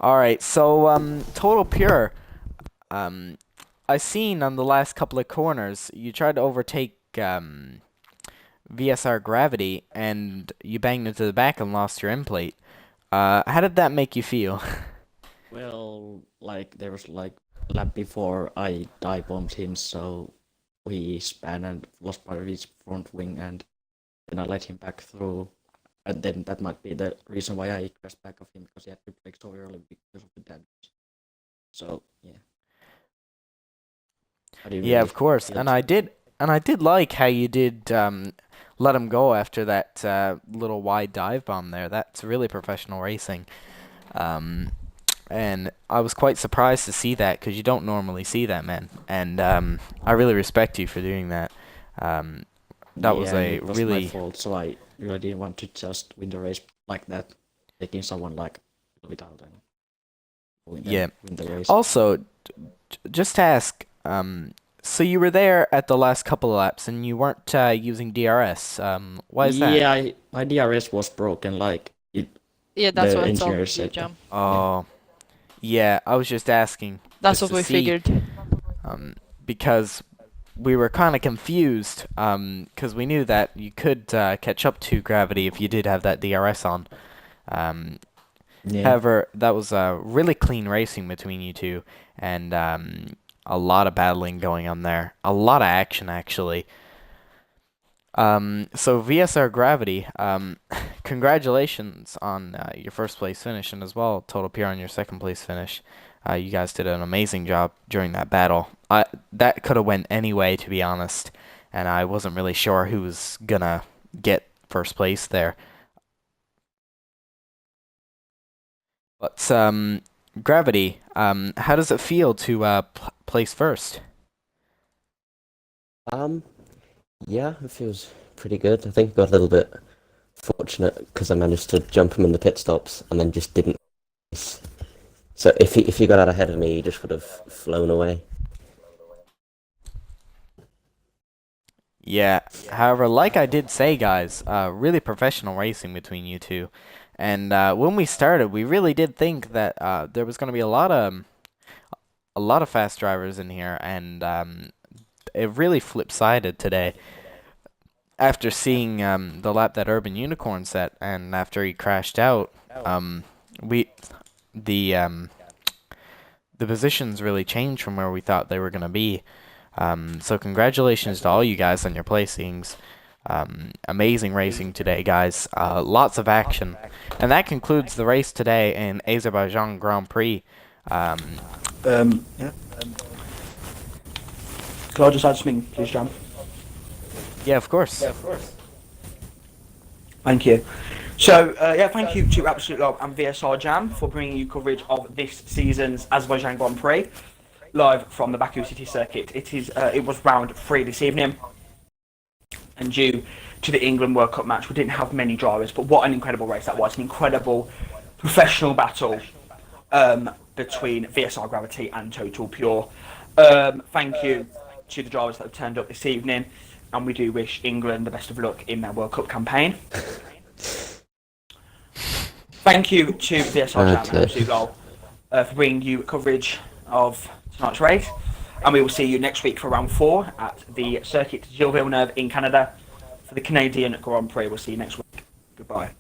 Speaker 1: All right, so Total Pure, I seen on the last couple of corners you tried to overtake VSR Gravity and you banged into the back and lost your end plate. How did that make you feel?
Speaker 5: Well, like there was like lap before I dive bombed him, so we span and lost part of his front wing, and then I let him back through. And then that might be the reason why I crashed back of him, because he had to brake so early because of the damage. So yeah. I didn't
Speaker 1: Yeah,
Speaker 5: really
Speaker 1: of course.
Speaker 5: feel
Speaker 1: And
Speaker 5: too-
Speaker 1: I did like how you did let him go after that little wide dive bomb there. That's really professional racing. Um, and I was quite surprised to see that because you don't normally see that, man. And I really respect you for doing that. That was
Speaker 5: Yeah, and
Speaker 1: a
Speaker 5: it was my
Speaker 1: really
Speaker 5: fault, so I really didn't want to just win the race like that, taking someone like without and
Speaker 1: yeah.
Speaker 5: win the race.
Speaker 1: Also, just to ask, so you were there at the last couple of laps and you weren't using DRS. Why is that?
Speaker 5: Yeah, my DRS was broken. Like
Speaker 2: Yeah, that's
Speaker 5: the
Speaker 2: what I
Speaker 5: engineer
Speaker 2: told you,
Speaker 5: said.
Speaker 2: Jam.
Speaker 1: Oh, yeah. I was just asking
Speaker 2: That's
Speaker 1: just
Speaker 2: what
Speaker 1: to
Speaker 2: we
Speaker 1: see,
Speaker 2: figured.
Speaker 1: because we were kind of confused, because we knew that you could catch up to Gravity if you did have that DRS on. Um,
Speaker 5: Yeah,
Speaker 1: However, that was really clean racing between you two, and a lot of battling going on there. A lot of action, actually. So VSR Gravity, congratulations on your first place finish, and as well, Total Pure on your second place finish. You guys did an amazing job during that battle. That could have went any way, to be honest, and I wasn't really sure who was gonna get first place there. But Gravity, how does it feel to place first?
Speaker 6: Um, yeah, it feels pretty good. I think I got a little bit fortunate because I managed to jump him in the pit stops and then just didn't miss. So if he got out ahead of me, he just would have flown away.
Speaker 1: Yeah. However, like I did say, guys, really professional racing between you two. And when we started, we really did think that there was going to be a lot of fast drivers in here, and it really flip-sided today. After seeing the lap that Urban Unicorn set, and after he crashed out, we the positions really changed from where we thought they were going to be. So congratulations to all you guys on your placings. Amazing racing today, guys. Lots of action. And that concludes the race today in Azerbaijan Grand Prix.
Speaker 3: Yeah. Can I just add something, please, Jam?
Speaker 1: Yeah, of course.
Speaker 3: Thank you. So, yeah, thank you to Absolute Log and VSR Jam for bringing you coverage of this season's Azerbaijan Grand Prix, live from the Baku City Circuit. It was round 3 this evening, and due to the England World Cup match, we didn't have many drivers, but what an incredible race that was. An incredible professional battle between VSR Gravity and Total Pure. Thank you to the drivers that have turned up this evening, and we do wish England the best of luck in their World Cup campaign. Thank you to VSR Jam and Absolute Goal for bringing you coverage of tonight's race, and we will see you next week for round 4 at the Circuit Gilles Villeneuve in Canada for the Canadian Grand Prix. We'll see you next week. Goodbye.